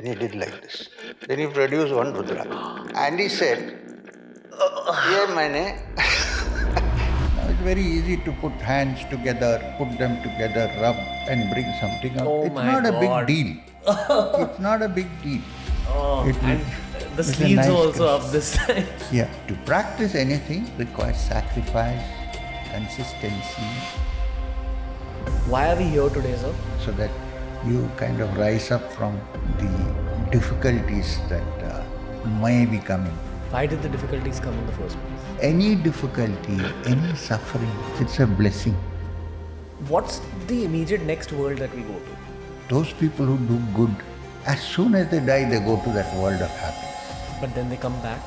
he did like this. Then he produced one Rudra. And he said, "Ye maine." Now it's very easy to put hands together, put them together, rub and bring something out. It's not a big deal. It's not a big deal. And the sleeves also up this time. Yeah, to practice anything requires sacrifice, consistency, Why are we here today, sir? so that you kind of rise up from the difficulties that may be coming. Why did the difficulties come in the first place? Any difficulty, any suffering, it's a blessing. What's the immediate next world that we go to? Those people who do good, as soon as they die, they go to that world of happiness. But then they come back.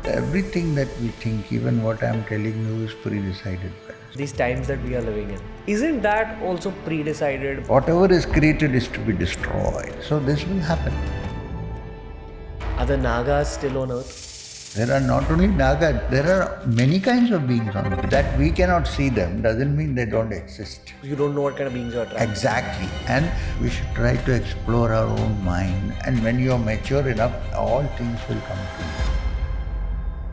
Everything that we think, even what I'm telling you, is pre-decided by us. These times that we are living in. Isn't that also pre-decided? Whatever is created is to be destroyed. So this will happen. Are the Nagas still on earth? There are not only Nagas, there are many kinds of beings on earth. That we cannot see them doesn't mean they don't exist. You don't know what kind of beings you are attracted. Exactly. And we should try to explore our own mind. And when you are mature enough, all things will come to you.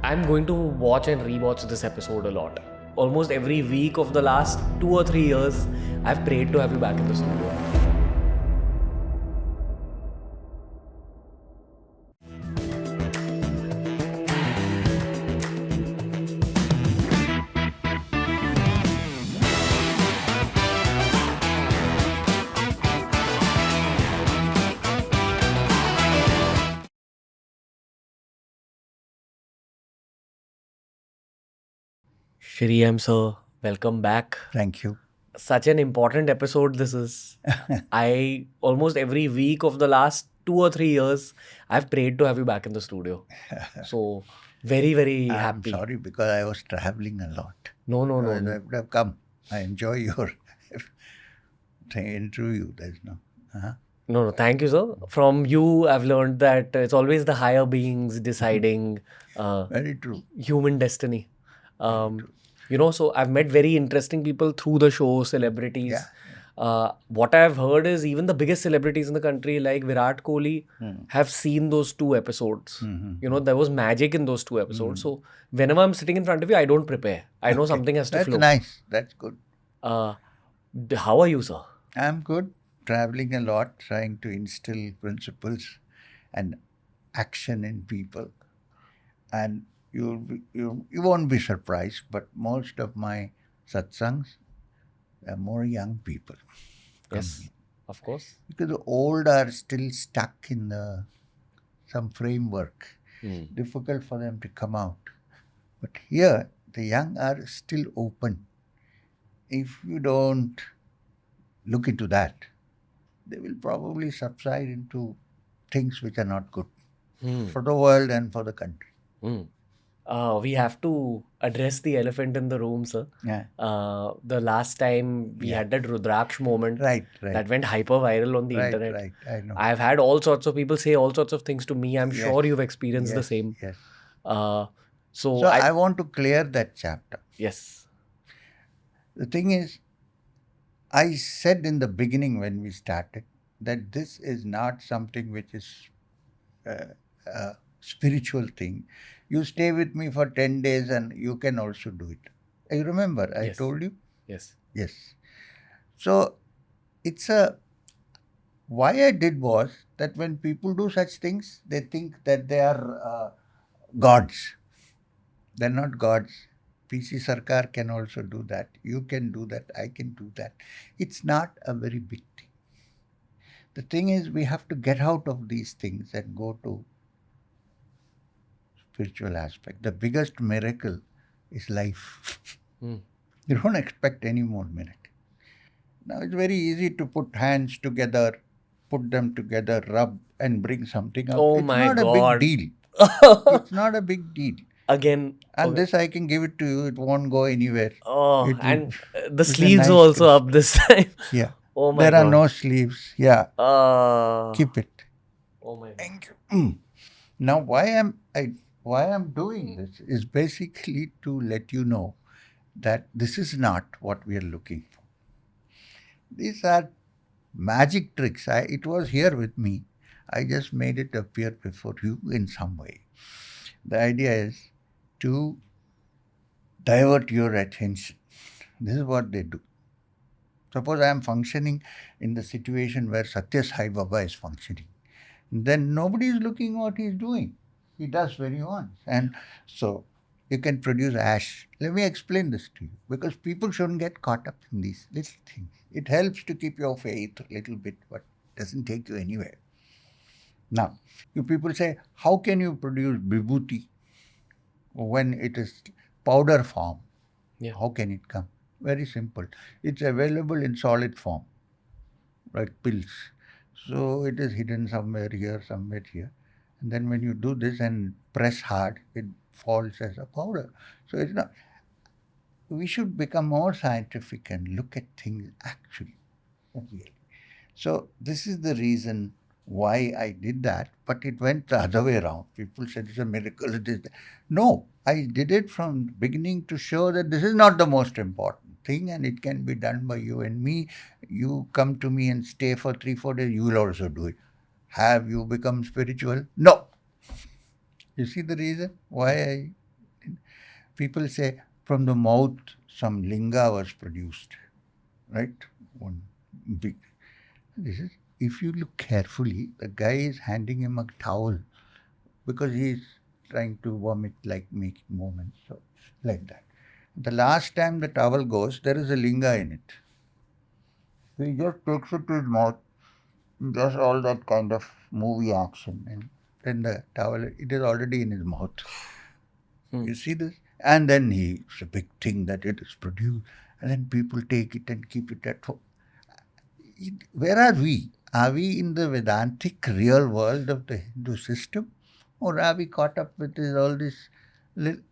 I'm going to watch and rewatch this episode a lot. Almost every week of the last 2 or 3 years, I've prayed to have you back in the studio. Shri sir, welcome back. Thank you. Such an important episode this is. I almost every week of the last 2 or 3 years, I've prayed to have you back in the studio. So very, very happy. I'm sorry because I was traveling a lot. No. I would have come. I enjoy your interview. There's no. No, thank you, sir. From you, I've learned that it's always the higher beings deciding Very true. human destiny. So I've met very interesting people through the show, celebrities. Yeah. What I've heard is even the biggest celebrities in the country like Virat, Kohli have seen those 2 episodes. There was magic in those 2 episodes. So whenever I'm sitting in front of you, I don't prepare. I know something has to flow. That's nice. That's good. How are you, sir? I'm good. Traveling a lot, trying to instill principles and action in people. And you won't be surprised, but most of my satsangs are more young people. Yes, of course. Because the old are still stuck in some framework. Difficult for them to come out. But here, the young are still open. If you don't look into that, they will probably subside into things which are not good for the world and for the country. We have to address the elephant in the room, sir. Yeah. The last time we had that Rudraksh moment Right. that went hyper viral on the internet. Right, I know. I've had all sorts of people say all sorts of things to me. I'm sure you've experienced the same. Yes. So I want to clear that chapter. Yes. The thing is, I said in the beginning when we started that this is not something which is a spiritual thing. You stay with me for 10 days and you can also do it. You remember, I told you? Yes. So, why I did was that when people do such things, they think that they are gods. They're not gods. PC Sarkar can also do that. You can do that. I can do that. It's not a very big thing. The thing is, we have to get out of these things and go to spiritual aspect. The biggest miracle is life. You don't expect any more miracle. Now it's very easy to put hands together, put them together, rub and bring something out. Oh it's my not God. a big deal. It's not a big deal. Again. And this I can give it to you. It won't go anywhere. And the sleeves are also up this time. Yeah. Oh my God. There are no sleeves. Yeah. Keep it. Oh my God. Thank you. Now why I'm doing this is basically to let you know that this is not what we are looking for. These are magic tricks. It was here with me. I just made it appear before you in some way. The idea is to divert your attention. This is what they do. Suppose I am functioning in the situation where Satya Sai Baba is functioning. Then nobody is looking what he is doing. He does when he wants. And so you can produce ash. Let me explain this to you, because people shouldn't get caught up in these little things. It helps to keep your faith a little bit, but doesn't take you anywhere. Now, you people say, how can you produce vibhuti when it is powder form? Yeah. How can it come? Very simple. It's available in solid form, like pills. So it is hidden somewhere here, somewhere here. And then when you do this and press hard, it falls as a powder. So it's not. We should become more scientific and look at things actually, really. So this is the reason why I did that, but it went the other way around. People said it's a miracle. It is. No, I did it from the beginning to show that this is not the most important thing, and it can be done by you and me. You come to me and stay for 3-4 days, you will also do it. Have you become spiritual? No. You see the reason why people say from the mouth some linga was produced, right? One big. This is, if you look carefully, the guy is handing him a towel because he is trying to vomit, like making movements, so like that. The last time the towel goes, there is a linga in it. So he just takes it to his mouth, does all that kind of movie action, and then the towel, it is already in his mouth. You see this? And then it's a big thing that it is produced, and then people take it and keep it at home. Where are we? Are we in the Vedantic real world of the Hindu system? Or are we caught up with all this?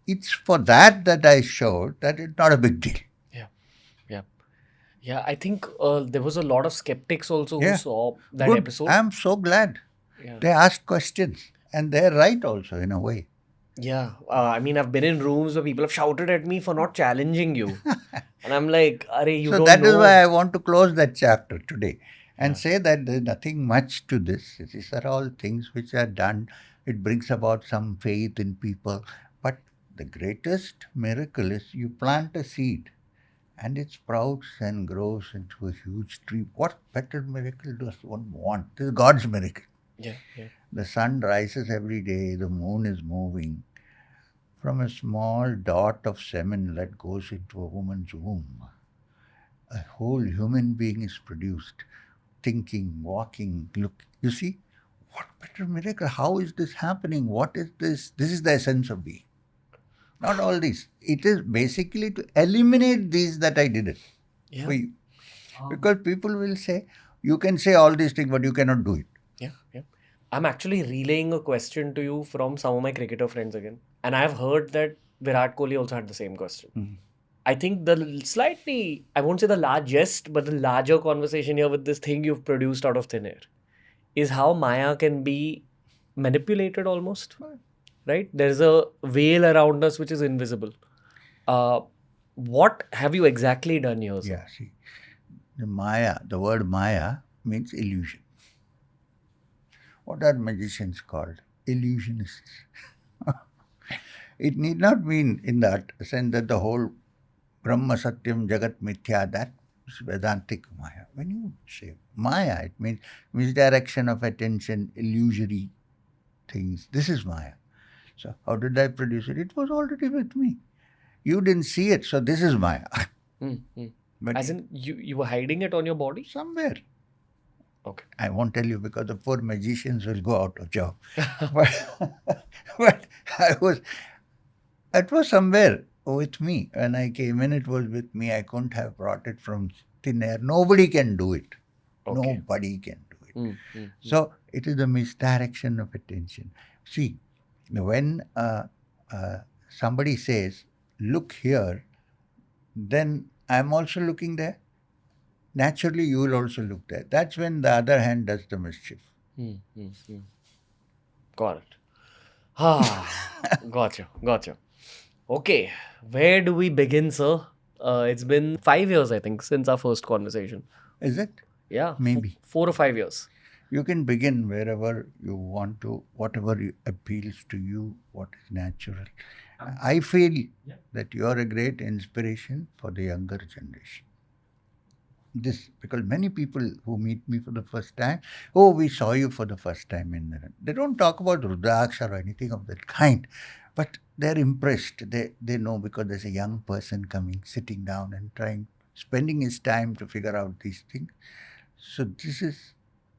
It's for that I showed that it's not a big deal. Yeah, I think there was a lot of skeptics also Yeah. who saw that Good. episode. I'm so glad. Yeah. They asked questions, and they're right also in a way. Yeah, I mean, I've been in rooms where people have shouted at me for not challenging you. And I'm like, Are you So don't that is know. why I want to close that chapter today and say that there's nothing much to this. These are all things which are done. It brings about some faith in people. But the greatest miracle is you plant a seed and it sprouts and grows into a huge tree. What better miracle does one want? This is God's miracle. Yeah. The sun rises every day, the moon is moving. From a small dot of semen that goes into a woman's womb, a whole human being is produced, thinking, walking, look. You see, what better miracle? How is this happening? What is this? This is the essence of being. Not all these. It is basically to eliminate these that I did it for you. Because people will say, you can say all these things, but you cannot do it. Yeah. I'm actually relaying a question to you from some of my cricketer friends again. And I've heard that Virat Kohli also had the same question. I think the slightly, I won't say the largest, but the larger conversation here with this thing you've produced out of thin air is how Maya can be manipulated almost. Right? There's a veil around us which is invisible. What have you exactly done here, sir? Yeah, see, the word Maya means illusion. What are magicians called? Illusionists. It need not mean in that sense that the whole Brahma Satyam Jagat Mithya, that is Vedantic Maya. When you say Maya, it means misdirection of attention, illusory things. This is Maya. So how did I produce it? It was already with me. You didn't see it, so this is Maya. But as in, you were hiding it on your body? Somewhere. Okay. I won't tell you because the poor magicians will go out of job. but it was somewhere with me. When I came in, it was with me. I couldn't have brought it from thin air. Nobody can do it. Okay. Nobody can do it. So it is the misdirection of attention. See, when somebody says, look here, then I'm also looking there. Naturally, you will also look there. That's when the other hand does the mischief. Got it. Gotcha. Okay, where do we begin, sir? It's been 5 years, I think, since our first conversation. Is it? Yeah. Maybe. 4 or 5 years. You can begin wherever you want to, whatever appeals to you, what is natural. I feel that you are a great inspiration for the younger generation. This, because many people who meet me for the first time, oh, we saw you for the first time in the... They don't talk about Rudraksha or anything of that kind, but they're impressed. They know because there's a young person coming, sitting down and spending his time to figure out these things. So this is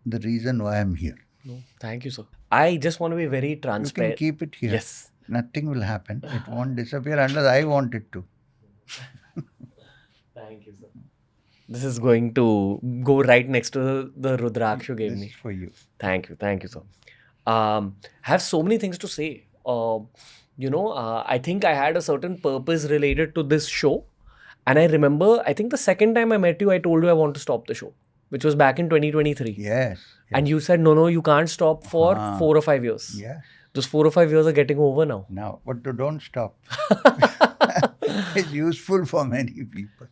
the reason why I'm here. No, thank you, sir. I just want to be very You transparent. can keep it here. Yes. Nothing will happen. It won't disappear unless I want it to. Thank you, sir. This is going to go right next to the Rudraksh you gave This me. is for you. Thank you, sir. Have so many things to say. I think I had a certain purpose related to this show. And I remember, I think the second time I met you, I told you I want to stop the show, which was back in 2023. Yes. And you said, no, you can't stop for 4 or 5 years. Yes. Those 4 or 5 years are getting over now. Now, but don't stop. It's useful for many people.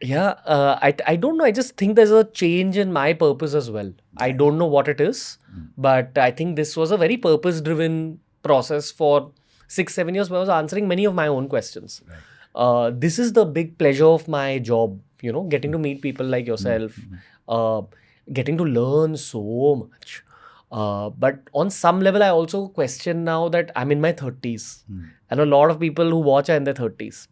Yeah, I don't know. I just think there's a change in my purpose as well. I don't know what it is, but I think this was a very purpose-driven process for 6-7 years where I was answering many of my own questions. Right. This is the big pleasure of my job, getting to meet people like yourself, getting to learn so much. But on some level, I also question now that I'm in my 30s and a lot of people who watch are in their 30s.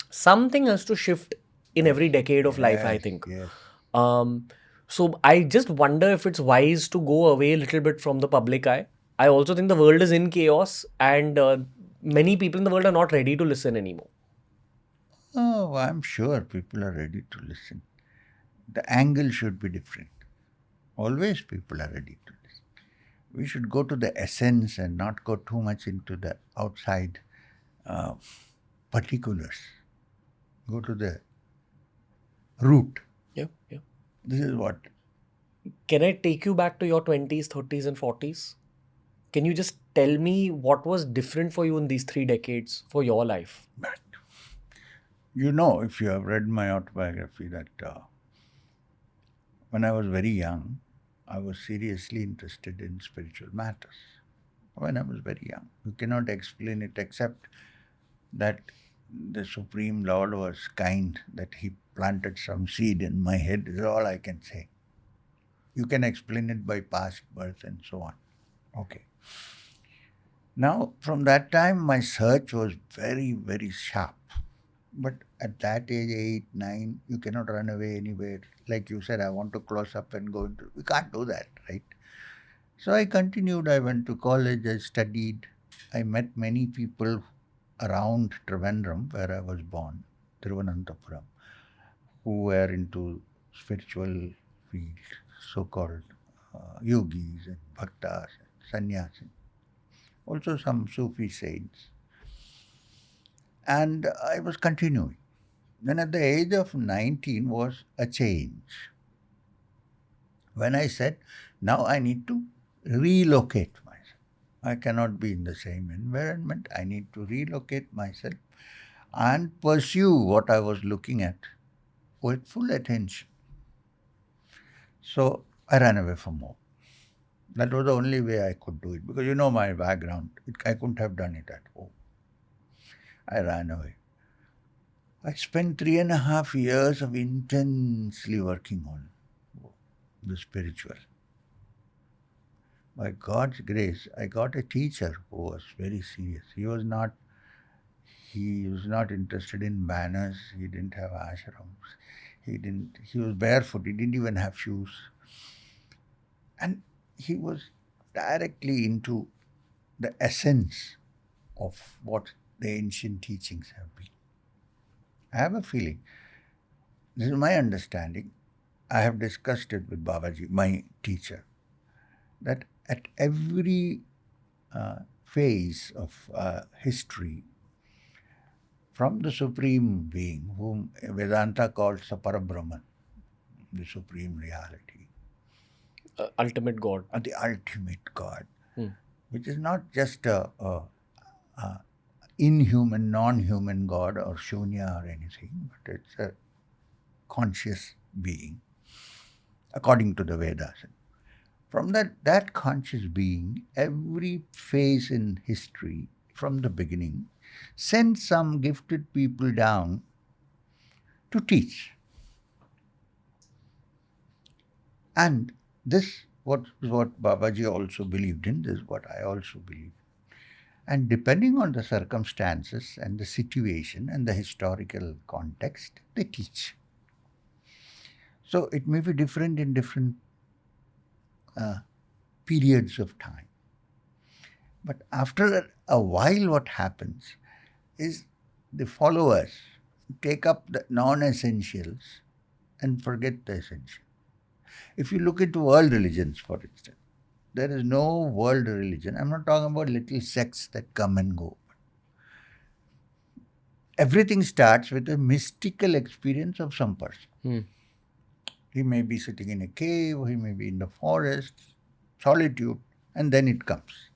Something has to shift in every decade of life, I think. Yes. So I just wonder if it's wise to go away a little bit from the public eye. I also think the world is in chaos and many people in the world are not ready to listen anymore. Oh, I'm sure people are ready to listen. The angle should be different. Always people are ready to listen. We should go to the essence and not go too much into the outside particulars. Go to the root. Yeah. This is what. Can I take you back to your 20s, 30s and 40s? Can you just tell me what was different for you in these 3 decades for your life? If you have read my autobiography, that when I was very young, I was seriously interested in spiritual matters. When I was very young. You cannot explain it except that the Supreme Lord was kind, that he planted some seed in my head, is all I can say. You can explain it by past birth and so on. Okay. Now, from that time, my search was very, very sharp. But at that age, 8, 9, you cannot run away anywhere. Like you said, I want to close up and go into... We can't do that, right? So I continued. I went to college. I studied. I met many people around Trivandrum, where I was born, Thiruvananthapuram, who were into spiritual field, so-called yogis and bhaktas, sannyasis. Also some Sufi saints. And I was continuing. Then at the age of 19 was a change. When I said, now I need to relocate myself. I cannot be in the same environment. I need to relocate myself and pursue what I was looking at with full attention. So I ran away from home. That was the only way I could do it, because you know my background. I couldn't have done it at home. I ran away. I spent 3.5 years of intensely working on the spiritual. By God's grace, I got a teacher who was very serious. He was not interested in banners. He didn't have ashrams. He was barefoot. He didn't even have shoes. And he was directly into the essence of what the ancient teachings have been. I have a feeling, this is my understanding, I have discussed it with Babaji, my teacher, that at every phase of history, from the Supreme Being, whom Vedanta calls the Brahman, the Supreme Reality, ultimate God. The ultimate God, which is not just a inhuman, non-human God or Shunya or anything, but it's a conscious being. according to the Vedas. From that conscious being, every phase in history from the beginning sent some gifted people down to teach. And this what Babaji also believed in, this is what I also believe. And depending on the circumstances and the situation and the historical context, they teach. So it may be different in different periods of time. But after a while, what happens is the followers take up the non-essentials and forget the essential. If you look into world religions, for instance, there is no world religion. I'm not talking about little sects that come and go. Everything starts with a mystical experience of some person. He may be sitting in a cave, he may be in the forest, solitude, and then it comes.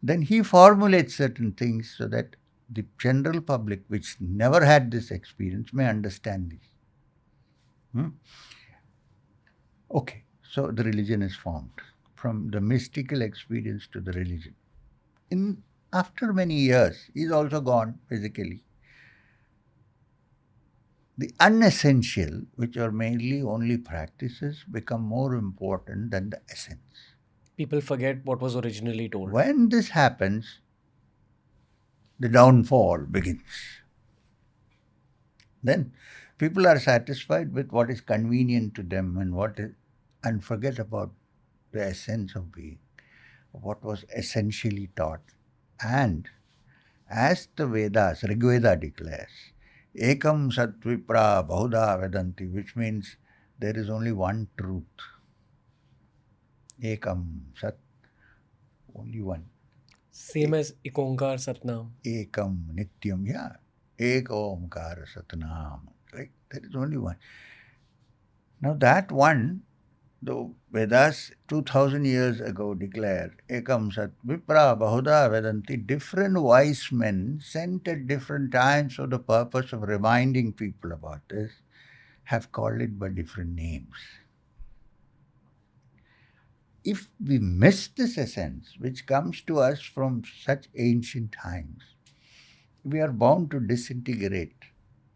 Then he formulates certain things so that the general public, which never had this experience, may understand this. Okay, so the religion is formed from the mystical experience to the religion. After many years, he's also gone physically. The unessential, which are mainly only practices, become more important than the essence. People forget what was originally told. When this happens, the downfall begins. Then people are satisfied with what is convenient to them and forget about the essence of being, what was essentially taught. And as the Vedas, Rigveda declares, Ekam Sat Vipra Bahuda Vedanti, which means there is only one truth. Ekam Sat, only one. Same as Ikonkar Satnam. Ekam Nityam, yeah. Ek Omkar Satnam. Right? There is only one. Now that one, the Vedas 2000 years ago declared, Ekam Sat Vipra Bahuda Vedanti, different wise men sent at different times for the purpose of reminding people about this, have called it by different names. If we miss this essence, which comes to us from such ancient times, we are bound to disintegrate,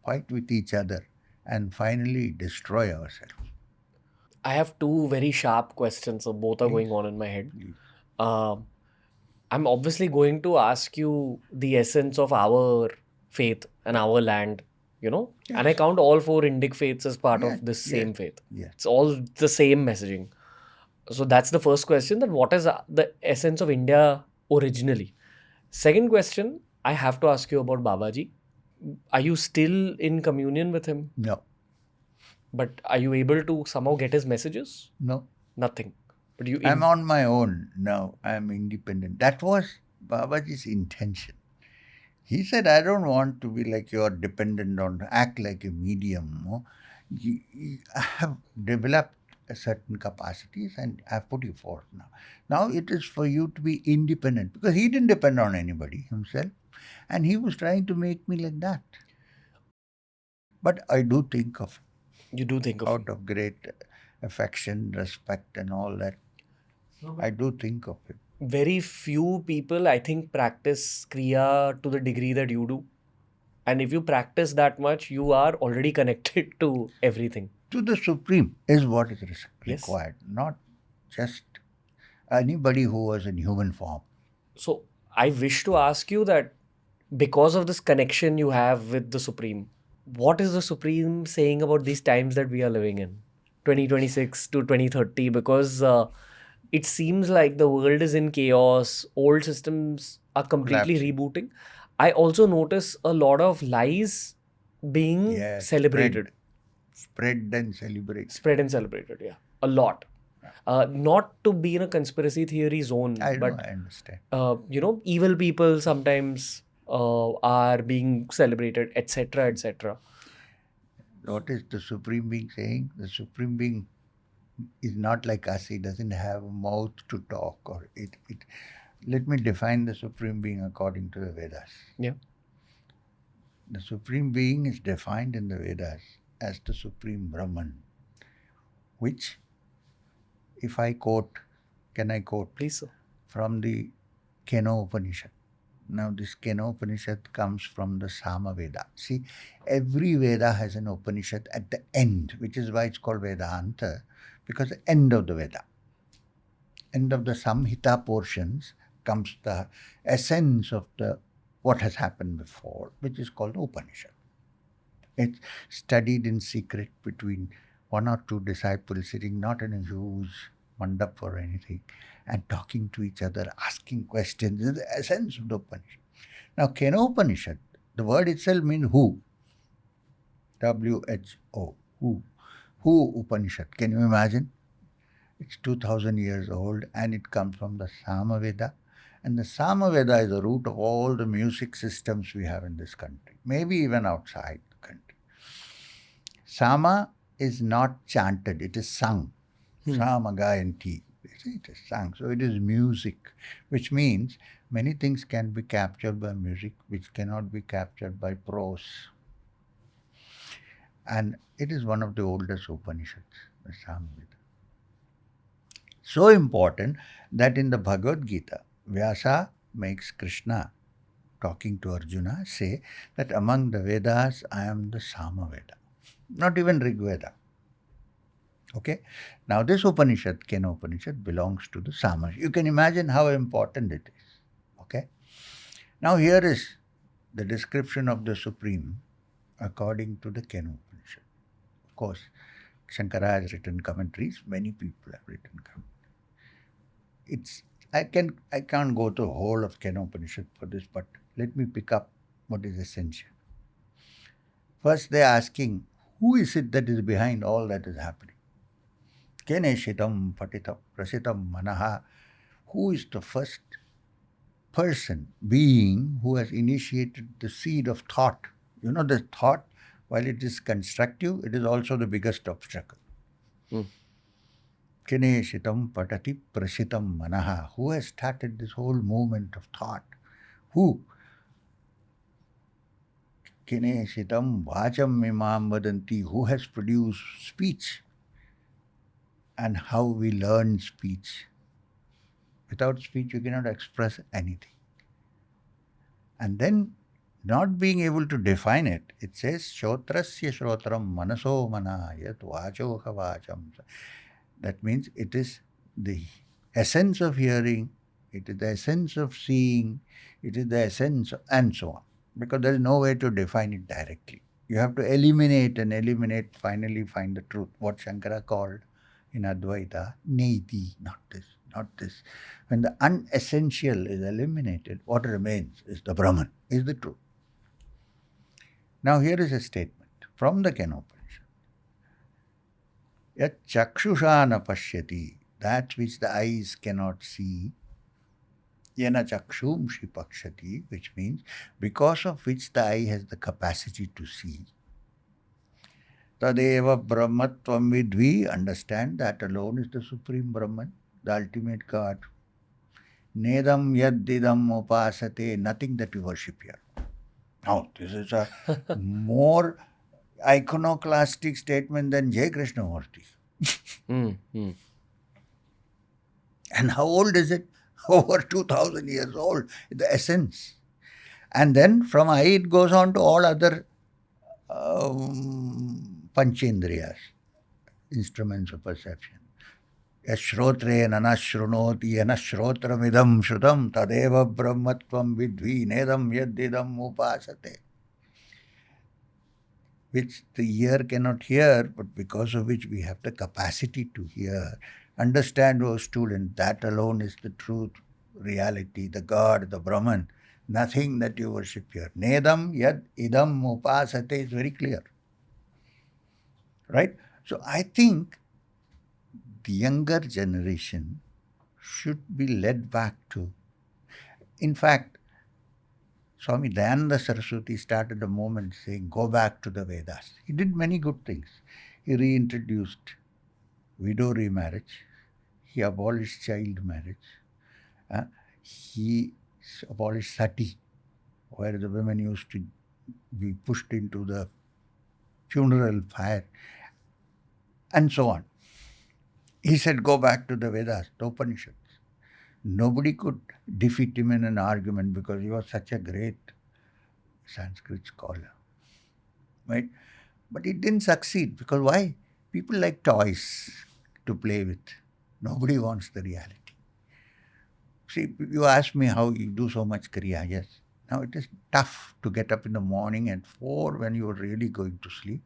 fight with each other, and finally destroy ourselves. I have two very sharp questions, so both are going on in my head. I'm obviously going to ask you the essence of our faith and our land, Yes. And I count all four Indic faiths as part of this same faith. It's all the same messaging. So that's the first question, that what is the essence of India originally? Second question, I have to ask you about Babaji. Are you still in communion with him? No. But are you able to somehow get his messages? No. Nothing. But I'm on my own now. I'm independent. That was Babaji's intention. He said, I don't want to be like you're dependent on, act like a medium. I have developed certain capacities and I've put you forth now. Now it is for you to be independent, because he didn't depend on anybody himself, and he was trying to make me like that. But I do think of him. You do think of out of great affection, respect, and all that. I do think of it. Very few people, I think, practice Kriya to the degree that you do. And if you practice that much, you are already connected to everything. To the Supreme is what is required, not just anybody who was in human form. So I wish to ask you that because of this connection you have with the Supreme, what is the Supreme saying about these times that we are living in, 2026 to 2030? Because it seems like the world is in chaos, old systems are completely rebooting. I also notice a lot of lies being celebrated. Spread and celebrated. Spread and celebrated, yeah. A lot. Not to be in a conspiracy theory zone, I but understand. Evil people sometimes are being celebrated, etc., etc. What is the Supreme Being saying? The Supreme Being is not like us. He doesn't have a mouth to talk, or it. Let me define the Supreme Being according to the Vedas. Yeah. The Supreme Being is defined in the Vedas as the Supreme Brahman, which if I quote, can I quote? Please, sir. From the Kenopanishad. Now, this Kenopanishad comes from the Sama Veda. See, every Veda has an Upanishad at the end, which is why it's called Vedanta, because the end of the Veda, end of the Samhita portions, comes the essence of the what has happened before, which is called Upanishad. It's studied in secret between one or two disciples sitting not in a huge mandap or anything and talking to each other, asking questions. This is the essence of the Upanishad. Now, Kenopanishad, the word itself means who. W-H-O, who. Who Upanishad. Can you imagine? It's 2000 years old and it comes from the Samaveda. And the Samaveda is the root of all the music systems we have in this country, maybe even outside the country. Sama is not chanted, it is sung. Sama Gayanti. It is sung. So it is music, which means many things can be captured by music, which cannot be captured by prose. And it is one of the oldest Upanishads, the Samaveda. So important that in the Bhagavad Gita, Vyasa makes Krishna, talking to Arjuna, say that among the Vedas, I am the Samaveda. Not even Rig Veda. Okay? Now this Upanishad, Kenopanishad, belongs to the Sama. You can imagine how important it is. Okay? Now here is the description of the Supreme according to the Kenopanishad. Of course, Shankara has written commentaries. Many people have written commentaries. I can't go through the whole of Kenopanishad for this, but let me pick up what is essential. First, they are asking, who is it that is behind all that is happening? Keneshitam patitam prasitam manaha. Who is the first person, being, who has initiated the seed of thought? You know, the thought, while it is constructive, it is also the biggest obstacle. Keneshitam patati prasitam manaha. Who has started this whole movement of thought? Who? Keneshitam vacham imam vadanti. Who has produced speech? And how we learn speech. Without speech, you cannot express anything. And then, not being able to define it, it says, Shotrasya Shrotram Manaso Mana Yat Vachoha Vacham. That means it is the essence of hearing, it is the essence of seeing, it is the essence, and so on. Because there is no way to define it directly. You have to eliminate, finally find the truth. What Shankara called in Advaita, Neti, not this. When the unessential is eliminated, what remains is the Brahman, is the truth. Now here is a statement from the Kenopanishad. Yat chakshusha na pashyati, that which the eyes cannot see, yena chakshum shipakshati, which means because of which the eye has the capacity to see. Tadeva brahmatvam vidvi, understand that alone is the Supreme Brahman, the ultimate God. Nedam yaddidam upasate, nothing that we worship here. Now, this is a more iconoclastic statement than Jai Krishnamurti. And how old is it? Over 2000 years old, the essence. And then from eye it goes on to all other panchendriyas, instruments of perception. Yashrotre nanashrunoti yanashrotramidam shrutam tadeva brahmatvam vidvi nedam yaddidam upasate. Which the ear cannot hear, but because of which we have the capacity to hear. Understand, O student, that alone is the truth, reality, the God, the Brahman. Nothing that you worship here. Nedam yad idam upasate is very clear. Right? So I think the younger generation should be led back to. In fact, Swami Dayananda Saraswati started a movement saying, go back to the Vedas. He did many good things. He reintroduced widow remarriage. He abolished child marriage. He abolished sati, where the women used to be pushed into the funeral fire, and so on. He said, go back to the Vedas, the Upanishads. Nobody could defeat him in an argument because he was such a great Sanskrit scholar. Right? But it didn't succeed because why? People like toys to play with. Nobody wants the reality. See, you ask me how you do so much Kriya. Yes. Now it is tough to get up in the morning at 4 when you are really going to sleep.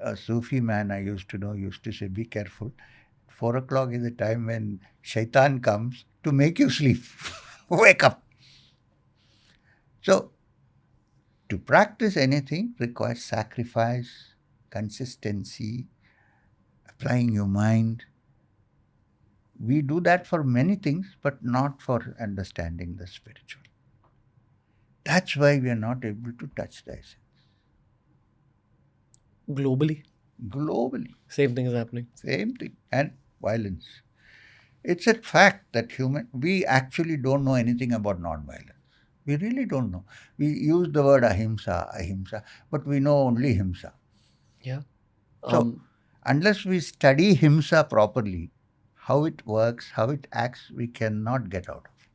A Sufi man I used to know used to say, be careful. 4 o'clock is the time when shaitan comes to make you sleep. Wake up. So, to practice anything requires sacrifice, consistency, applying your mind. We do that for many things, but not for understanding the spiritual. That's why we are not able to touch the essence. Globally, Same thing is happening. Same thing. And violence. It's a fact that we actually don't know anything about non-violence. We really don't know. We use the word ahimsa, but we know only himsa. Yeah. So, unless we study himsa properly, how it works, how it acts, we cannot get out of it.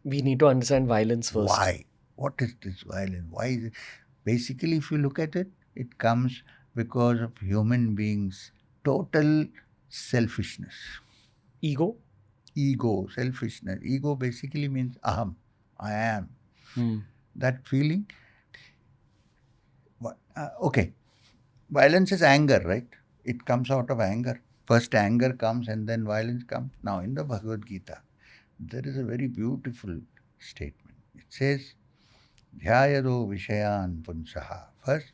We need to understand violence first. Why? What is this violence? Why is it? Basically, if you look at it, it comes because of human beings' total selfishness. Ego, Selfishness. Ego basically means aham, I am. That feeling. Okay. Violence is anger, right? It comes out of anger. First anger comes and then violence comes. Now in the Bhagavad Gita, there is a very beautiful statement. It says, Dhyayado Vishayan Punsaha. First,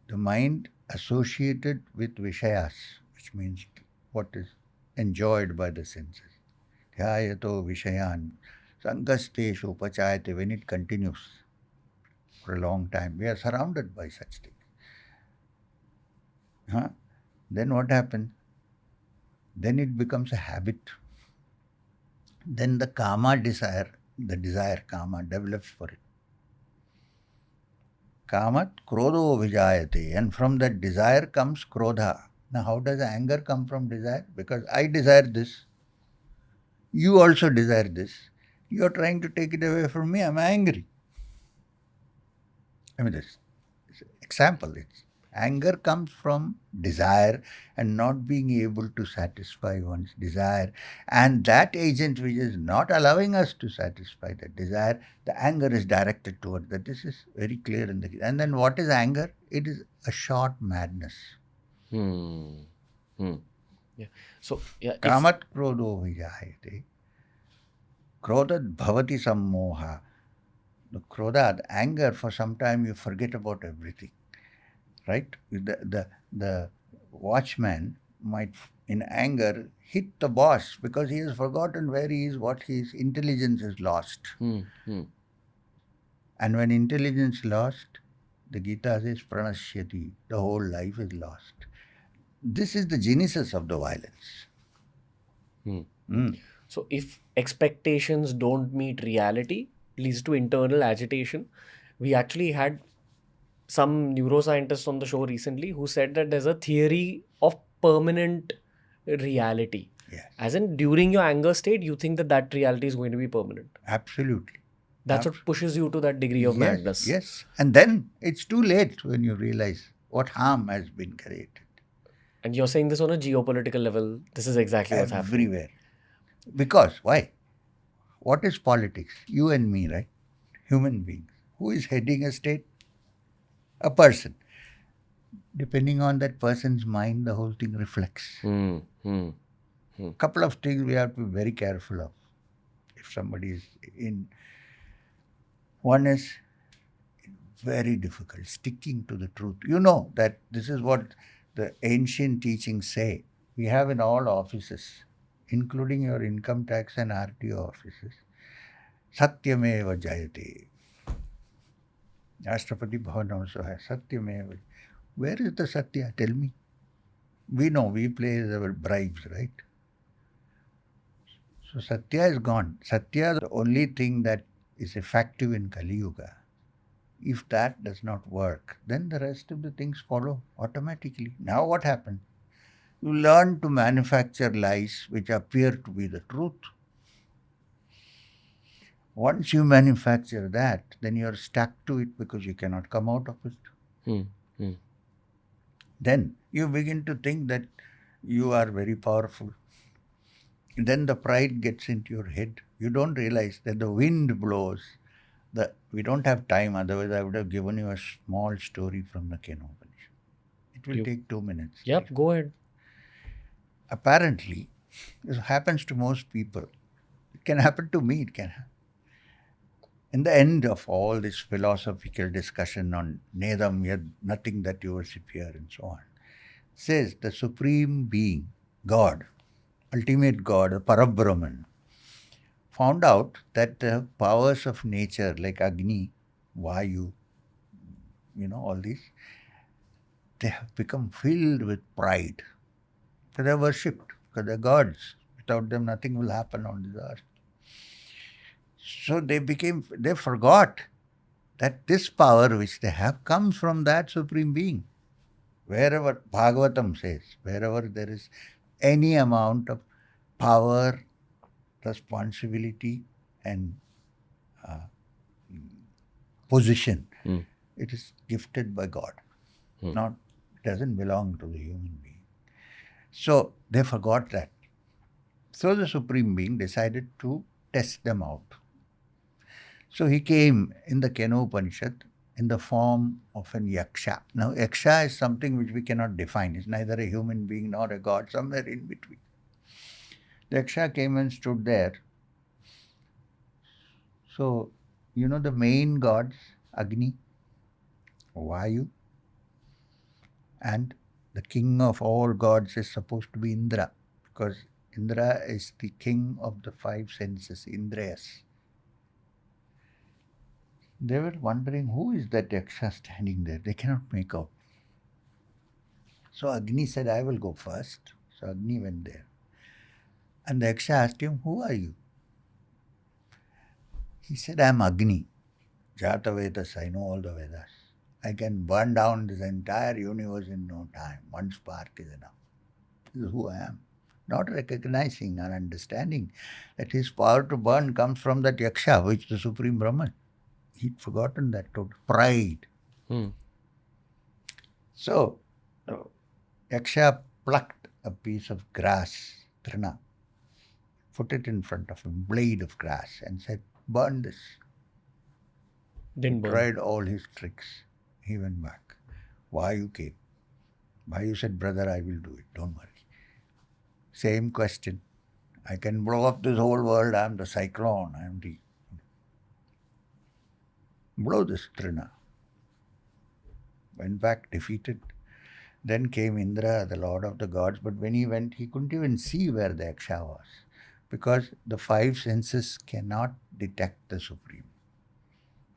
the mind associated with Vishayas, which means what is enjoyed by the senses. Dhyayato Vishayan. Sangasteshu Pachayate, when it continues for a long time. We are surrounded by such things. Then what happens? Then it becomes a habit. Then the desire kama develops for it. Kamat krodho vijayate, and from that desire comes krodha. Now how does anger come from desire? Because I desire this. You also desire this. You are trying to take it away from me. I'm angry. I mean, this example. Anger comes from desire and not being able to satisfy one's desire. And that agent which is not allowing us to satisfy that desire, the anger is directed toward that. This is very clear in the. And then what is anger? It is a short madness. Yeah. So, yeah. Kamat krodho vijayate. Krodhat bhavati sammoha. The krodha, the anger, for some time you forget about everything. Right? The watchman might, in anger, hit the boss because he has forgotten where he is, what his intelligence is lost. And when intelligence is lost, the Gita says, pranashyati, the whole life is lost. This is the genesis of the violence. So if expectations don't meet reality, leads to internal agitation. We actually had some neuroscientists on the show recently who said that there's a theory of permanent reality. Yes. As in, during your anger state, you think that reality is going to be permanent. Absolutely. That's what pushes you to that degree of madness. Yes. And then it's too late when you realize what harm has been created. And you're saying this on a geopolitical level. This is exactly what's happening. Everywhere. Because, why? What is politics? You and me, right? Human beings. Who is heading a state? A person. Depending on that person's mind, the whole thing reflects. Couple of things we have to be very careful of. If somebody is in... One is very difficult, sticking to the truth. You know that this is what the ancient teachings say. We have in all offices, including your income tax and RTO offices, Satyameva Jayate. Rashtrapati Bhavan also has Satyameva. Where is the Satya? Tell me. We know we play our bribes, right? So Satya is gone. Satya is the only thing that is effective in Kaliyuga. If that does not work, then the rest of the things follow automatically. Now what happened? You learn to manufacture lies which appear to be the truth. Once you manufacture that, then you're stuck to it because you cannot come out of it. Then you begin to think that you are very powerful. Then the pride gets into your head. You don't realize that the wind blows. We don't have time, otherwise I would have given you a small story from the Kenopanishad. It will take 2 minutes. Yep, go ahead. Apparently, this happens to most people. It can happen to me, it can happen. In the end of all this philosophical discussion on Nedam Yad, nothing that you worship here and so on, says the Supreme Being, God, ultimate God, the Parabrahman, found out that the powers of nature like Agni, Vayu, all these, they have become filled with pride. Because they are worshipped, because they are gods. Without them, nothing will happen on this earth. So they forgot that this power which they have comes from that Supreme Being. Wherever, Bhagavatam says, wherever there is any amount of power, responsibility and position, it is gifted by God. It doesn't belong to the human being. So they forgot that. So the Supreme Being decided to test them out. So he came in the Kenopanishad in the form of an Yaksha. Now Yaksha is something which we cannot define. It's neither a human being nor a god, somewhere in between. The Yaksha came and stood there. So, the main gods, Agni, Vayu, and the king of all gods is supposed to be Indra, because Indra is the king of the 5 senses, Indriyas. They were wondering, who is that Yaksha standing there? They cannot make out. So Agni said, I will go first. So Agni went there. And the Yaksha asked him, who are you? He said, I am Agni. Jata Vedas, I know all the Vedas. I can burn down this entire universe in no time. One spark is enough. This is who I am. Not recognizing or understanding that his power to burn comes from that Yaksha, which is the Supreme Brahman. He'd forgotten that total pride. So, Yaksha plucked a piece of grass, trina, put it in front of him, blade of grass, and said, burn this. Didn't burn. Tried all his tricks. He went back. Vayu came. Vayu said, brother, I will do it. Don't worry. Same question. I can blow up this whole world. I am the cyclone. I am the... Blow this trina. Went back, defeated. Then came Indra, the lord of the gods. But when he went, he couldn't even see where the Yaksha was, because the 5 senses cannot detect the Supreme.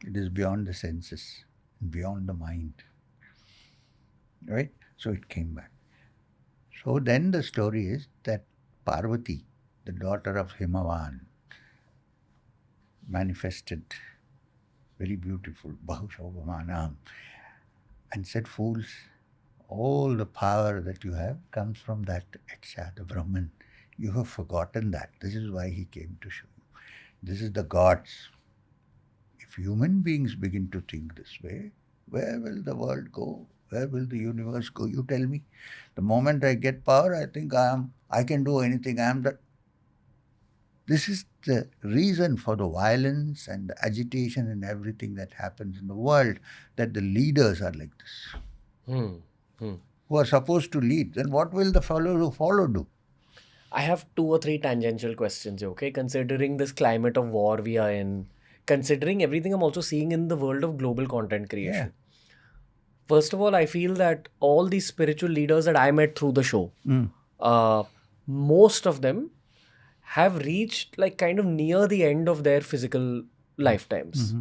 It is beyond the senses, beyond the mind. Right? So it came back. So then the story is that Parvati, the daughter of Himavan, manifested, very beautiful, Bahushovamanam, and said, fools, all the power that you have comes from that Yaksha, the Brahman. You have forgotten that. This is why he came to show you. This is the gods. If human beings begin to think this way, where will the world go? Where will the universe go? You tell me. The moment I get power, I think I can do anything. I am the... This is the reason for the violence and the agitation and everything that happens in the world, that the leaders are like this. Who are supposed to lead. Then what will the followers who follow do? I have 2 or 3 tangential questions, okay? Considering this climate of war we are in, considering everything I'm also seeing in the world of global content creation. First of all, I feel that all these spiritual leaders that I met through the show, most of them have reached like kind of near the end of their physical lifetimes.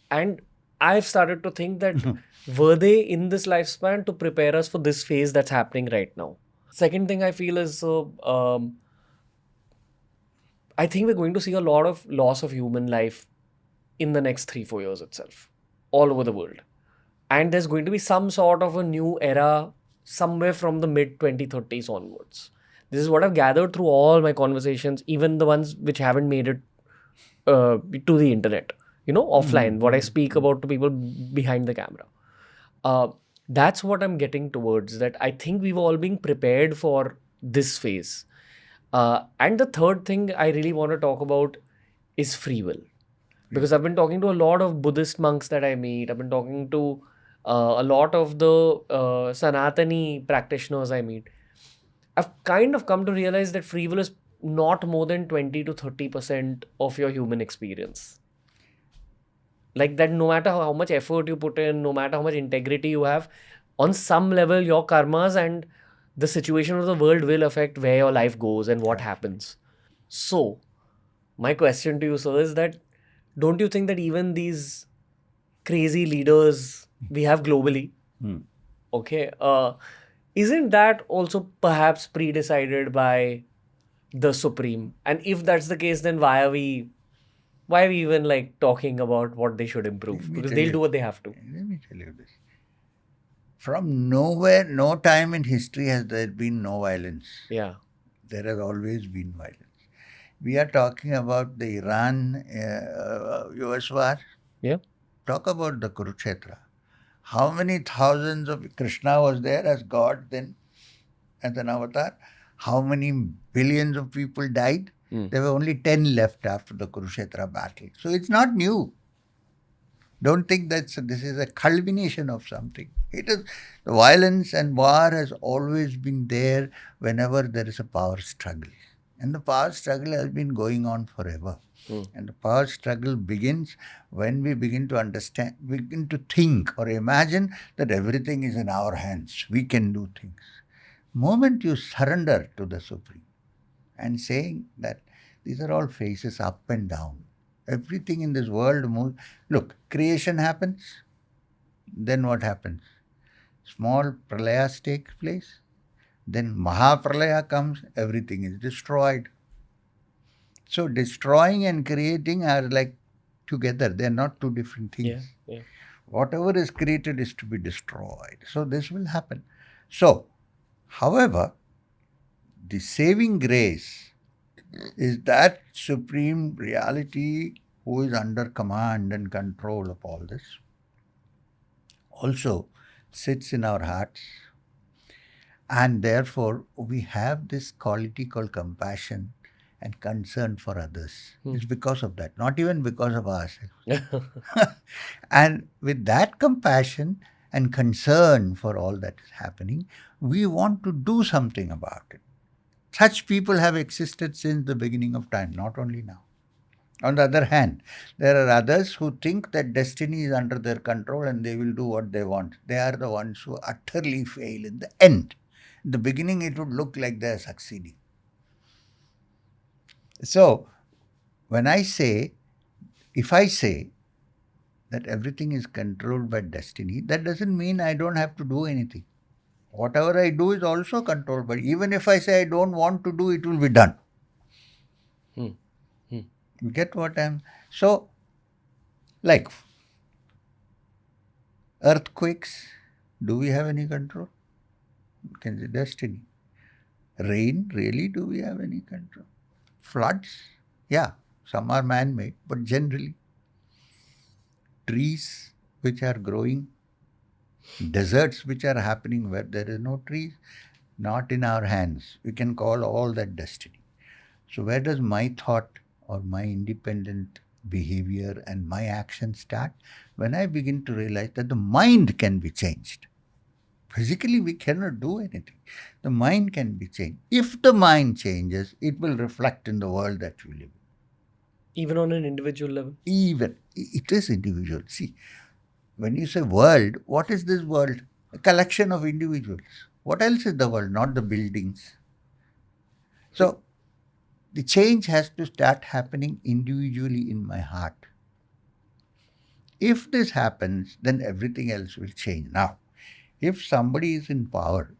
And I've started to think that were they in this lifespan to prepare us for this phase that's happening right now? Second thing I feel is, I think we're going to see a lot of loss of human life in the next 3-4 years itself, all over the world. And there's going to be some sort of a new era somewhere from the mid 2030s onwards. This is what I've gathered through all my conversations, even the ones which haven't made it to the internet, offline, what I speak about to people behind the camera. That's what I'm getting towards, that I think we've all been prepared for this phase. And the third thing I really want to talk about is free will. Because I've been talking to a lot of Buddhist monks that I meet. I've been talking to a lot of the Sanatani practitioners I meet. I've kind of come to realize that free will is not more than 20 to 30% of your human experience. Like that, no matter how much effort you put in, no matter how much integrity you have, on some level, your karmas and the situation of the world will affect where your life goes and what happens. So, my question to you, sir, is that don't you think that even these crazy leaders we have globally, okay, isn't that also perhaps pre-decided by the Supreme? And if that's the case, then why are we even like talking about what they should improve? Because they'll do what they have to. Let me tell you this. From nowhere, no time in history has there been no violence. Yeah. There has always been violence. We are talking about the Iran US war. Yeah. Talk about the Kurukshetra. How many thousands of Krishna was there as God then, as an avatar? How many billions of people died? There were only 10 left after the Kurukshetra battle. So it's not new. Don't think that this is a culmination of something. It is, the violence and war has always been there whenever there is a power struggle. And the power struggle has been going on forever. And the power struggle begins when we begin to understand, begin to think or imagine that everything is in our hands. We can do things. Moment you surrender to the Supreme and saying that these are all phases up and down. Everything in this world moves. Look, creation happens. Then what happens? Small pralayas take place. Then Mahapralaya comes. Everything is destroyed. So destroying and creating are like together. They are not two different things. Yeah. Whatever is created is to be destroyed. So this will happen. So, however, the saving grace is that supreme reality who is under command and control of all this, also sits in our hearts. And therefore, we have this quality called compassion and concern for others. It's because of that, not even because of ourselves. And with that compassion and concern for all that is happening, we want to do something about it. Such people have existed since the beginning of time, not only now. On the other hand, there are others who think that destiny is under their control and they will do what they want. They are the ones who utterly fail in the end. In the beginning, it would look like they are succeeding. So, if I say that everything is controlled by destiny, that doesn't mean I don't have to do anything. Whatever I do is also controlled by. Even if I say I don't want to do, it will be done. You get what I'm... So, like earthquakes, do we have any control? Can say destiny. Rain, really, do we have any control? Floods, yeah, some are man-made, but generally. Trees which are growing, deserts which are happening where there is no trees, not in our hands. We can call all that destiny. So where does my thought or my independent behavior and my action start? When I begin to realize that the mind can be changed. Physically, we cannot do anything. The mind can be changed. If the mind changes, it will reflect in the world that we live in. Even on an individual level? Even. It is individual. See, when you say world, what is this world? A collection of individuals. What else is the world? Not the buildings. So, the change has to start happening individually in my heart. If this happens, then everything else will change. Now, if somebody is in power,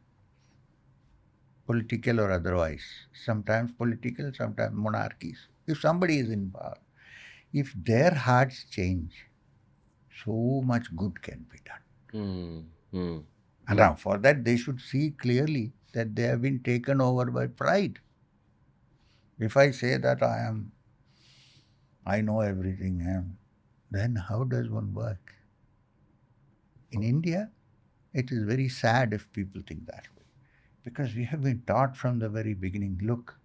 political or otherwise, sometimes political, sometimes monarchies, if somebody is in power, If their hearts change, so much good can be done. And now, for that, they should see clearly that they have been taken over by pride. If I say that I know everything, then how does one work? In India, it is very sad if people think that way. Because we have been taught from the very beginning, look,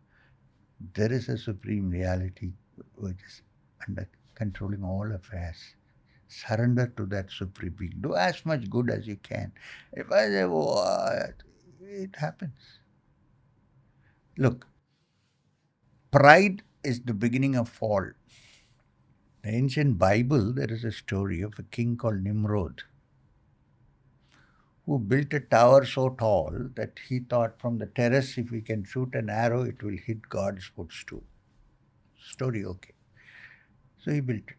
there is a supreme reality which is under controlling all affairs. Surrender to that supreme being. Do as much good as you can. If I say, what? It happens. Look, pride is the beginning of fall. In the ancient Bible, there is a story of a king called Nimrod, who built a tower so tall that he thought from the terrace, if we can shoot an arrow, it will hit God's footstool. Story okay. So he built it.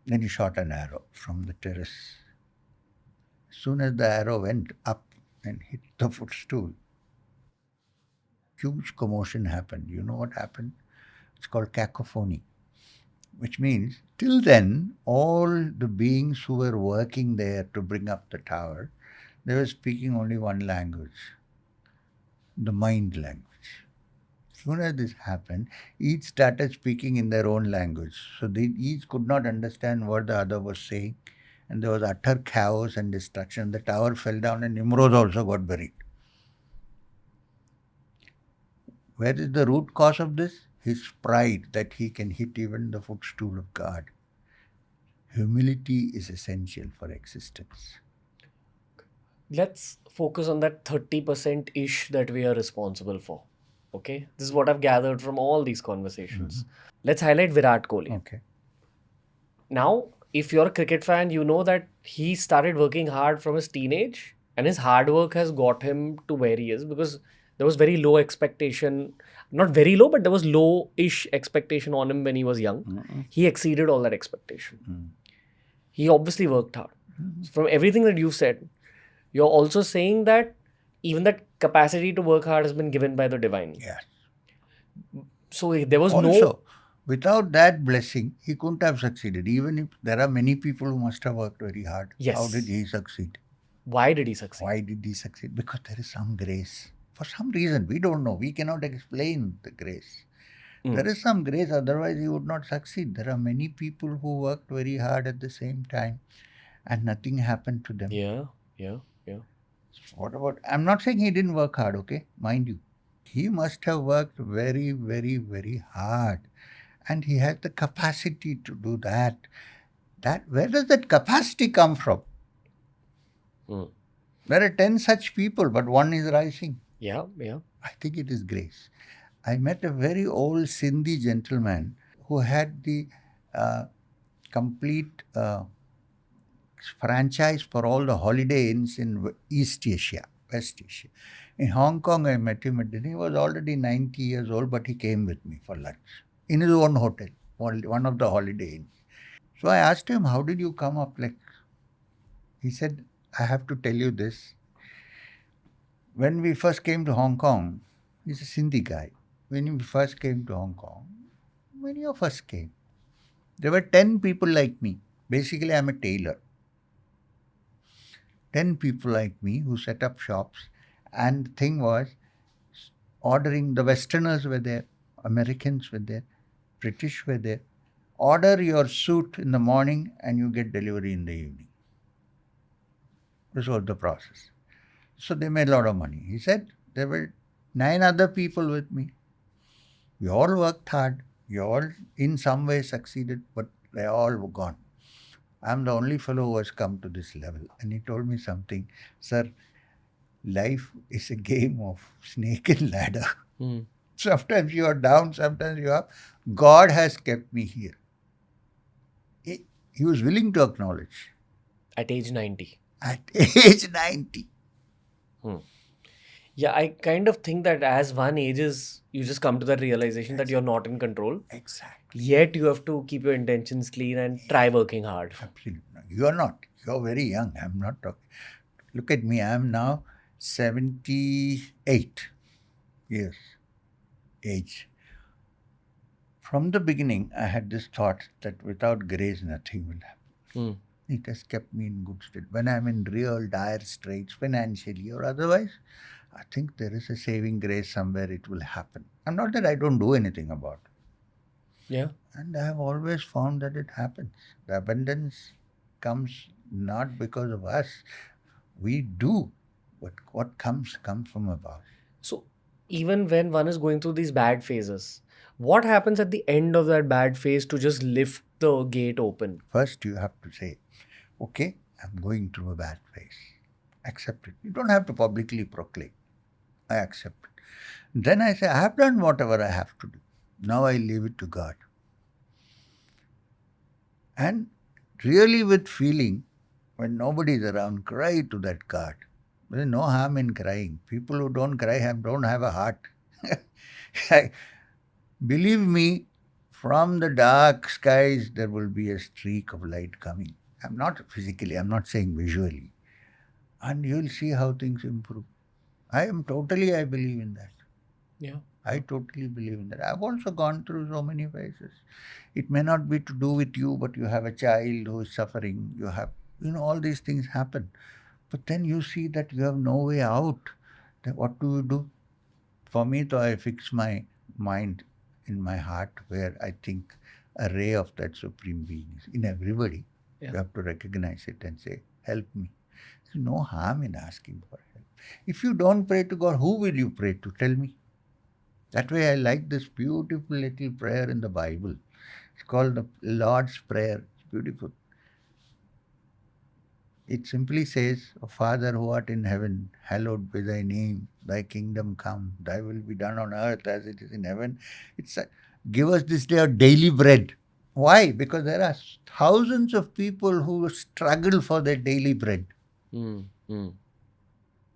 Then he shot an arrow from the terrace. As soon as the arrow went up and hit the footstool, huge commotion happened. You know what happened? It's called cacophony, which means till then, all the beings who were working there to bring up the tower, they were speaking only one language, the mind language. As soon as this happened, each started speaking in their own language. So they each could not understand what the other was saying. And there was utter chaos and destruction. The tower fell down and Nimrod also got buried. Where is the root cause of this? His pride that he can hit even the footstool of God. Humility is essential for existence. Let's focus on that 30%-ish that we are responsible for. Okay? This is what I've gathered from all these conversations. Let's highlight Virat Kohli. Okay. Now, if you're a cricket fan, you know that he started working hard from his teenage, and his hard work has got him to where he is, because there was very low expectation. Not very low, but there was low-ish expectation on him when he was young. He exceeded all that expectation. He obviously worked hard. From everything that you've said, you're also saying that even that capacity to work hard has been given by the divine. Yes. So there was Also, without that blessing, he couldn't have succeeded. Even if there are many people who must have worked very hard. Yes. How did he succeed? Why did he succeed? Why did he succeed? Because there is some grace. For some reason, we don't know. We cannot explain the grace. There is some grace, otherwise he would not succeed. There are many people who worked very hard at the same time and nothing happened to them. Yeah. What about, I'm not saying he didn't work hard, okay? Mind you. He must have worked very, very, very hard. And he had the capacity to do that. Where does that capacity come from? There are 10 such people, but one is rising. Yeah. I think it is grace. I met a very old Sindhi gentleman who had the complete franchise for all the holiday inns in East Asia, West Asia. In Hong Kong, I met him. He was already 90 years old, but he came with me for lunch in his own hotel, one of the holiday inns. So I asked him, how did you come up? He said, I have to tell you this. When we first came to Hong Kong, he's a Sindhi guy. When we first came to Hong Kong, many of us came. There were 10 people like me. Basically, I'm a tailor. 10 people like me who set up shops. And the thing was, ordering, the Westerners were there, Americans were there, British were there. Order your suit in the morning and you get delivery in the evening. This was the process. So they made a lot of money. He said, there were 9 other people with me. We all worked hard. We all in some way succeeded, but they all were gone. I'm the only fellow who has come to this level. And he told me something, sir, life is a game of snake and ladder. Sometimes you are down, sometimes you are up. God has kept me here. He was willing to acknowledge. At age 90. At age 90. Yeah, I kind of think that as one ages, you just come to that realization that you're not in control. Exactly. Yet you have to keep your intentions clean and try working hard. Absolutely. You are not. You're very young. I'm not talking. Look at me. I'm now 78 years age. From the beginning, I had this thought that without grace, nothing will happen. It has kept me in good state. When I'm in real dire straits, financially or otherwise, I think there is a saving grace somewhere. It will happen. And not that I don't do anything about it. Yeah. And I have always found that it happens. The abundance comes not because of us. We do, but what comes from above. So even when one is going through these bad phases, what happens at the end of that bad phase to just lift the gate open? First, you have to say, okay, I'm going through a bad phase. Accept it. You don't have to publicly proclaim. I accept it. Then I say, I have done whatever I have to do. Now I leave it to God. And really with feeling, when nobody is around, cry to that God. There is no harm in crying. People who don't cry don't have a heart. Believe me, from the dark skies, there will be a streak of light coming. I'm not physically, I'm not saying visually. And you'll see how things improve. I believe in that. Yeah. I totally believe in that. I've also gone through so many phases. It may not be to do with you, but you have a child who is suffering. You have, all these things happen. But then you see that you have no way out. Then what do you do? For me, though, I fix my mind in my heart where I think a ray of that Supreme Being is in everybody. Yeah. You have to recognize it and say, help me. There's no harm in asking for help. If you don't pray to God, who will you pray to? Tell me. That way I like this beautiful little prayer in the Bible. It's called the Lord's Prayer. It's beautiful. It simply says, "O Father who art in heaven, hallowed be thy name. Thy kingdom come. Thy will be done on earth as it is in heaven." Give us this day our daily bread. Why? Because there are thousands of people who struggle for their daily bread.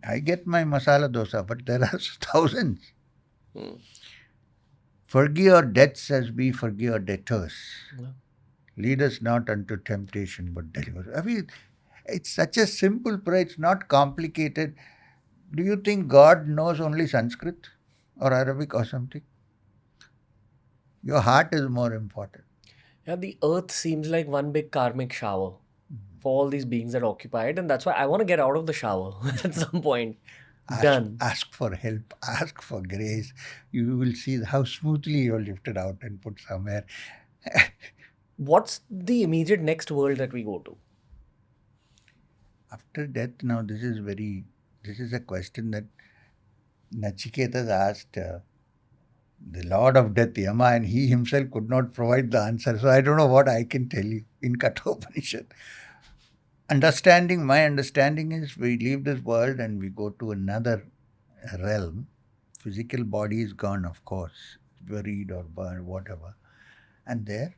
I get my masala dosa, but there are thousands. Forgive our debts as we forgive our debtors. Yeah. Lead us not unto temptation, but deliver us. I mean, it's such a simple prayer. It's not complicated. Do you think God knows only Sanskrit or Arabic or something? Your heart is more important. Yeah, the earth seems like one big karmic shower for all these beings that occupy it, and that's why I want to get out of the shower at some point. Done. Ask for help. Ask for grace. You will see how smoothly you're lifted out and put somewhere. What's the immediate next world that we go to? After death, now this is a question that Nachiketas asked the Lord of Death, Yama, and he himself could not provide the answer. So I don't know what I can tell you in Kenopanishad. My understanding is we leave this world and we go to another realm. Physical body is gone, of course, buried or burned, whatever. And there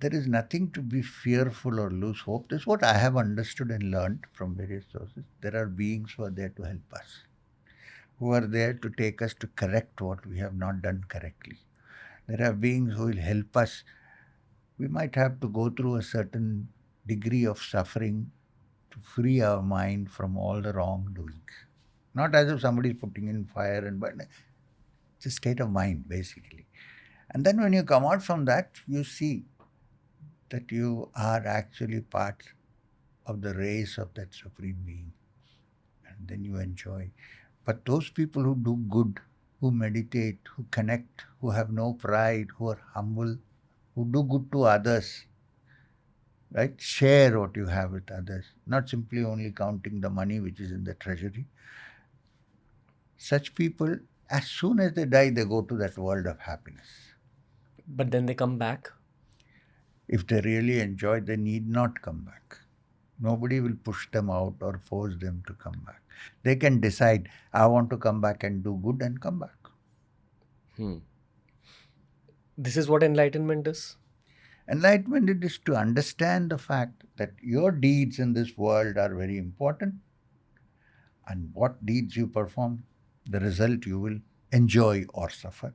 is nothing to be fearful or lose hope. This is what I have understood and learned from various sources. There are beings who are there to help us, who are there to take us to correct what we have not done correctly. There are beings who will help us. We might have to go through a certain degree of suffering to free our mind from all the wrongdoings. Not as if somebody is putting in fire and burn. It's a state of mind, basically. And then when you come out from that, you see that you are actually part of the race of that Supreme Being. And then you enjoy. But those people who do good, who meditate, who connect, who have no pride, who are humble, who do good to others, right? Share what you have with others, not simply only counting the money which is in the treasury. Such people, as soon as they die, they go to that world of happiness. But then they come back. If they really enjoy, they need not come back. Nobody will push them out or force them to come back. They can decide, I want to come back and do good, and come back. This is what enlightenment is? Enlightenment is to understand the fact that your deeds in this world are very important, and what deeds you perform, the result you will enjoy or suffer.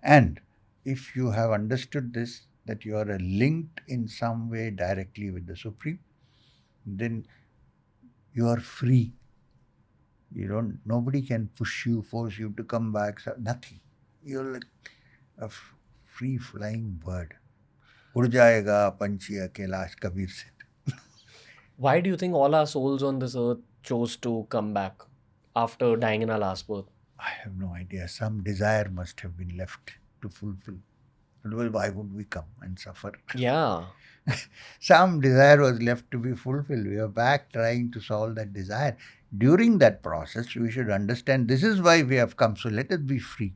And if you have understood this, that you are linked in some way directly with the Supreme, then you are free. Nobody can push you, force you to come back, nothing. You're like a free-flying bird. Uड़ जाएगा पंछी Kailash, Kabir said. Why do you think all our souls on this earth chose to come back after dying in our last birth? I have no idea. Some desire must have been left to fulfill. Otherwise, why would we come and suffer? Yeah. Some desire was left to be fulfilled. We are back trying to solve that desire. During that process, we should understand this is why we have come. So let us be free.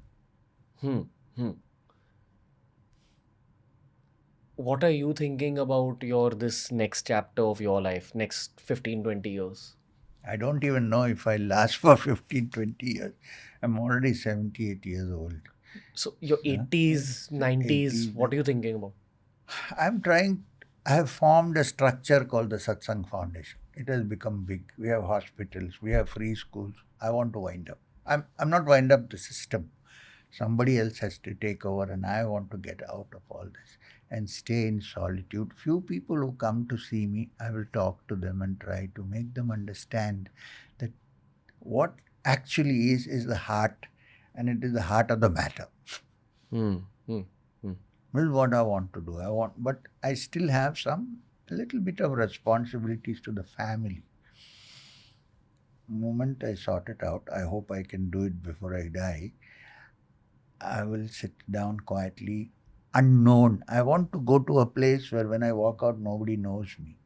What are you thinking about this next chapter of your life, next 15, 20 years? I don't even know if I last for 15, 20 years. I'm already 78 years old. So your 80s, 90s, what are you thinking about? I have formed a structure called the Satsang Foundation. It has become big. We have hospitals, we have free schools. I want to wind up. I'm not wind up the system. Somebody else has to take over, and I want to get out of all this and stay in solitude. Few people who come to see me, I will talk to them and try to make them understand that what actually is the heart, and it is the heart of the matter. This is what I want to do. But I still have a little bit of responsibilities to the family. The moment I sort it out, I hope I can do it before I die. I will sit down quietly, unknown. I want to go to a place where when I walk out, nobody knows me.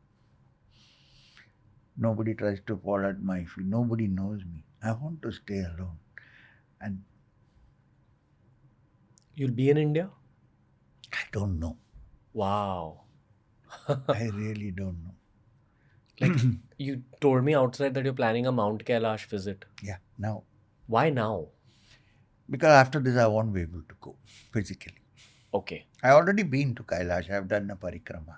Nobody tries to fall at my feet. Nobody knows me. I want to stay alone. And you'll be in India? I don't know. Wow. I really don't know. Like you told me outside that you're planning a Mount Kailash visit. Yeah, now. Why now? Because after this, I won't be able to go physically. Okay. I already been to Kailash. I've done a parikrama.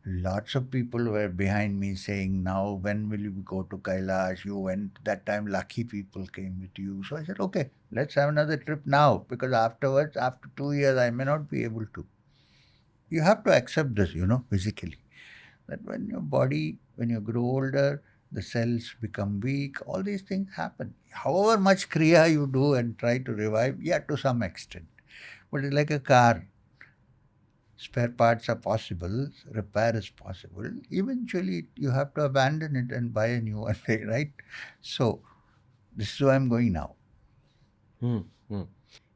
Lots of people were behind me saying, now when will you go to Kailash? You went, that time lucky people came with you. So I said, okay, let's have another trip now, because afterwards, after 2 years, I may not be able to. You have to accept this, physically. That when you grow older, the cells become weak, all these things happen. However much Kriya you do and try to revive, yeah, to some extent. But it's like a car. Spare parts are possible, repair is possible. Eventually, you have to abandon it and buy a new one, right? So, this is where I'm going now. In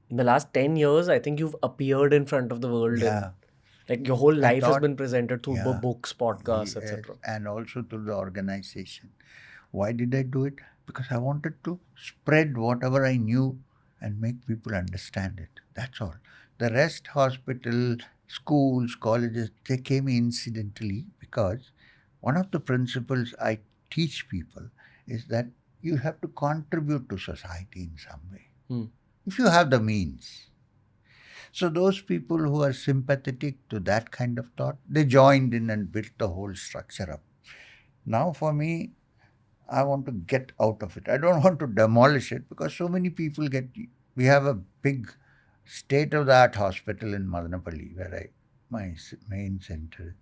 the last 10 years, I think you've appeared in front of the world. Yeah. Like your whole life has been presented through books, podcasts, etc. And also through the organization. Why did I do it? Because I wanted to spread whatever I knew and make people understand it. That's all. The rest, hospital, schools, colleges, they came incidentally, because one of the principles I teach people is that you have to contribute to society in some way. If you have the means. So those people who are sympathetic to that kind of thought, they joined in and built the whole structure up. Now for me, I want to get out of it. I don't want to demolish it, because so many people we have a big state-of-the-art hospital in Madanapalli, where my main center.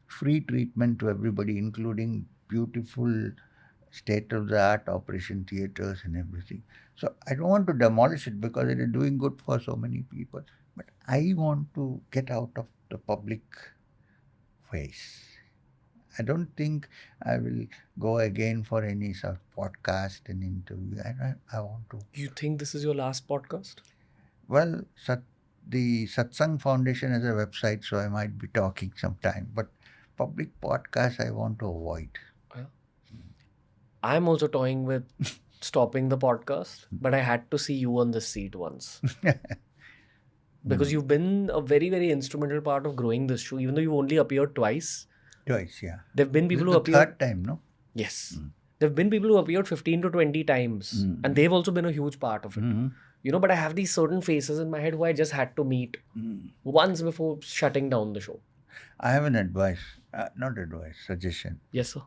Free treatment to everybody, including beautiful state-of-the-art operation theaters and everything. So I don't want to demolish it, because it is doing good for so many people. But I want to get out of the public face. I don't think I will go again for any sort of podcast and interview. I want to. You think this is your last podcast? Well, the Satsang Foundation has a website, so I might be talking sometime. But public podcast, I want to avoid. I'm also toying with stopping the podcast, but I had to see you on this seat once. Because you've been a very, very instrumental part of growing this show, even though you've only appeared twice. Twice, yeah. There have been people who appeared. Third time, no? Yes. There have been people who appeared 15 to 20 times, and they've also been a huge part of it. But I have these certain faces in my head who I just had to meet once before shutting down the show. I have an suggestion. Yes, sir.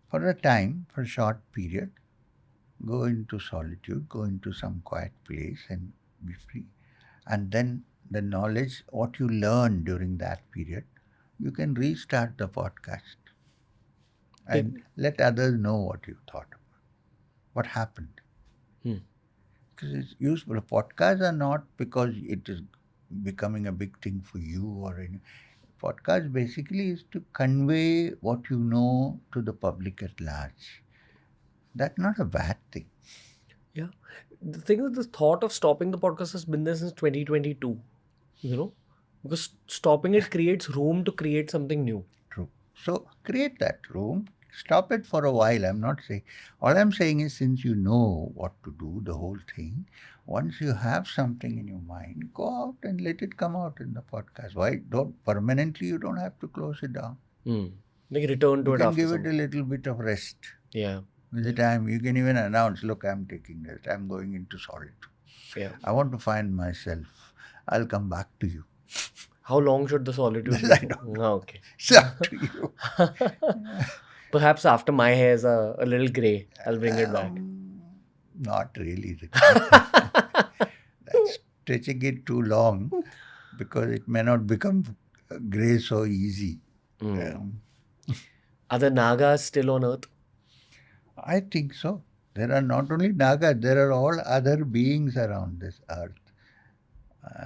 For a short period, go into solitude, go into some quiet place and be free. And then the knowledge, what you learn during that period, you can restart the podcast and let others know what you thought about, what happened. because it's useful. Podcasts are not because it is becoming a big thing for you or any. Podcast basically is to convey what you know to the public at large. That's not a bad thing. Yeah. The thing is, the thought of stopping the podcast has been there since 2022, because stopping it creates room to create something new. True. So create that room. Stop it for a while. I'm not saying. All I'm saying is, since you know what to do, the whole thing, once you have something in your mind, go out and let it come out in the podcast. Why don't permanently? You don't have to close it down. Like return to You it can after give some. it a little bit of rest. Yeah. With the time, you can even announce, look, I'm taking rest. I'm going into solitude. Yeah. I want to find myself. I'll come back to you. How long should the solitude be? I don't know. Okay. It's up to you. Perhaps after my hair is a little grey, I'll bring it back. Not really. That's stretching it too long because it may not become grey so easy. Are the Nagas still on Earth? I think so. There are not only Nagas, there are all other beings around this earth.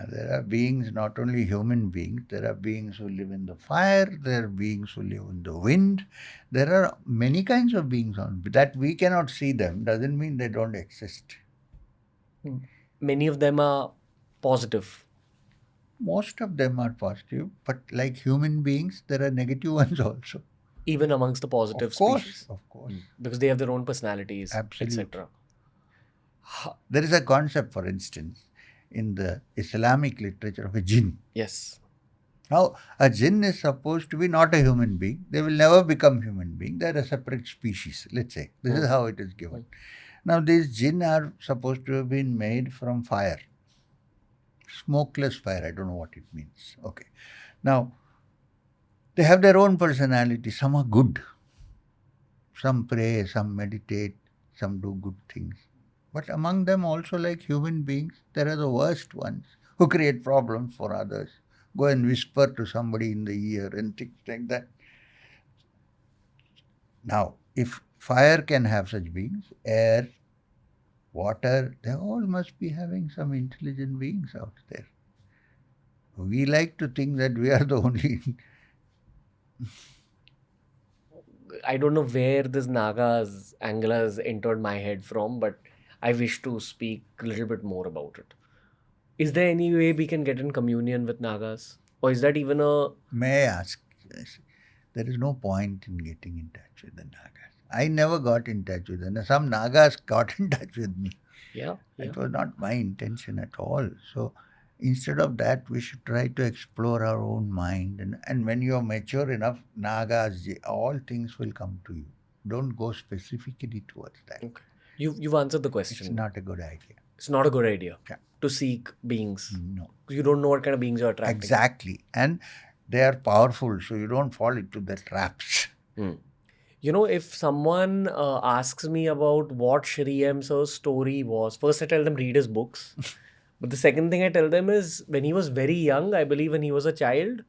There are beings, not only human beings, there are beings who live in the fire, there are beings who live in the wind. There are many kinds of beings on that we cannot see them, doesn't mean they don't exist. Many of them are positive. Most of them are positive, but like human beings, there are negative ones also. Even amongst the positive species. Of course. Because they have their own personalities, Absolutely. etc. There is a concept, for instance, in the Islamic literature of a jinn. Yes. Now, a jinn is supposed to be not a human being. They will never become human being. They are a separate species, let's say. This is how it is given. Now, these jinn are supposed to have been made from fire. Smokeless fire. I don't know what it means. Okay. Now, they have their own personality. Some are good. Some pray, some meditate, some do good things. But among them also, like human beings, there are the worst ones who create problems for others. Go and whisper to somebody in the ear and things like that. Now, if fire can have such beings, air, water, they all must be having some intelligent beings out there. We like to think that we are the only. I don't know where this Naga's angle has entered my head from, but I wish to speak a little bit more about it. Is there any way we can get in communion with Nagas? Or is that even a... May I ask? There is no point in getting in touch with the Nagas. I never got in touch with them. Some Nagas got in touch with me. Yeah. It was not my intention at all. So instead of that, we should try to explore our own mind. And when you are mature enough, Nagas, all things will come to you. Don't go specifically towards that. Okay. You've answered the question. It's not a good idea. It's not a good idea to seek beings. No. You don't know what kind of beings you're attracting. Exactly. And they are powerful, so you don't fall into the traps. If someone asks me about what Shri M Sir's story was, first I tell them read his books. But the second thing I tell them is when he was very young, I believe when he was a child,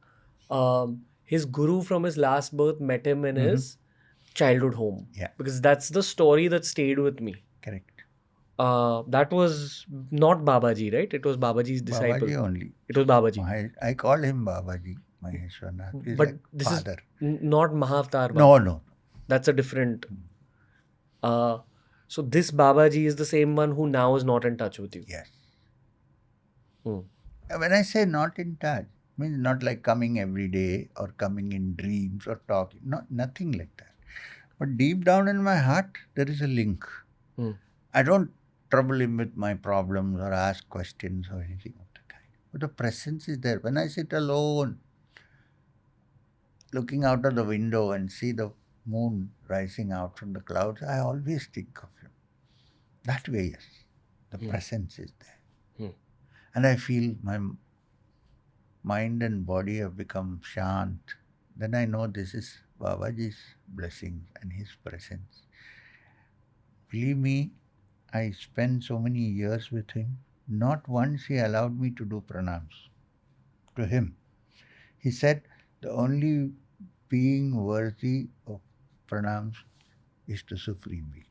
his guru from his last birth met him in his childhood home. Yeah. Because that's the story that stayed with me. Correct. That was not Babaji, right? It was Babaji's disciple. Babaji only. It was Babaji. I call him Babaji, Maheshwarnath. He's But like this father. is not Mahavatar. No. That's a different... so this Babaji is the same one who now is not in touch with you. Yes. When I say not in touch, means not like coming every day or coming in dreams or talking. Nothing like that. But deep down in my heart, there is a link. I don't trouble him with my problems or ask questions or anything of the kind. But the presence is there. When I sit alone, looking out of the window and see the moon rising out from the clouds, I always think of him. That way, yes. The presence is there. And I feel my mind and body have become shant. Then I know this is Babaji's blessings and his presence. Believe me, I spent so many years with him. Not once he allowed me to do pranams to him. He said the only being worthy of pranams is the Supreme Being.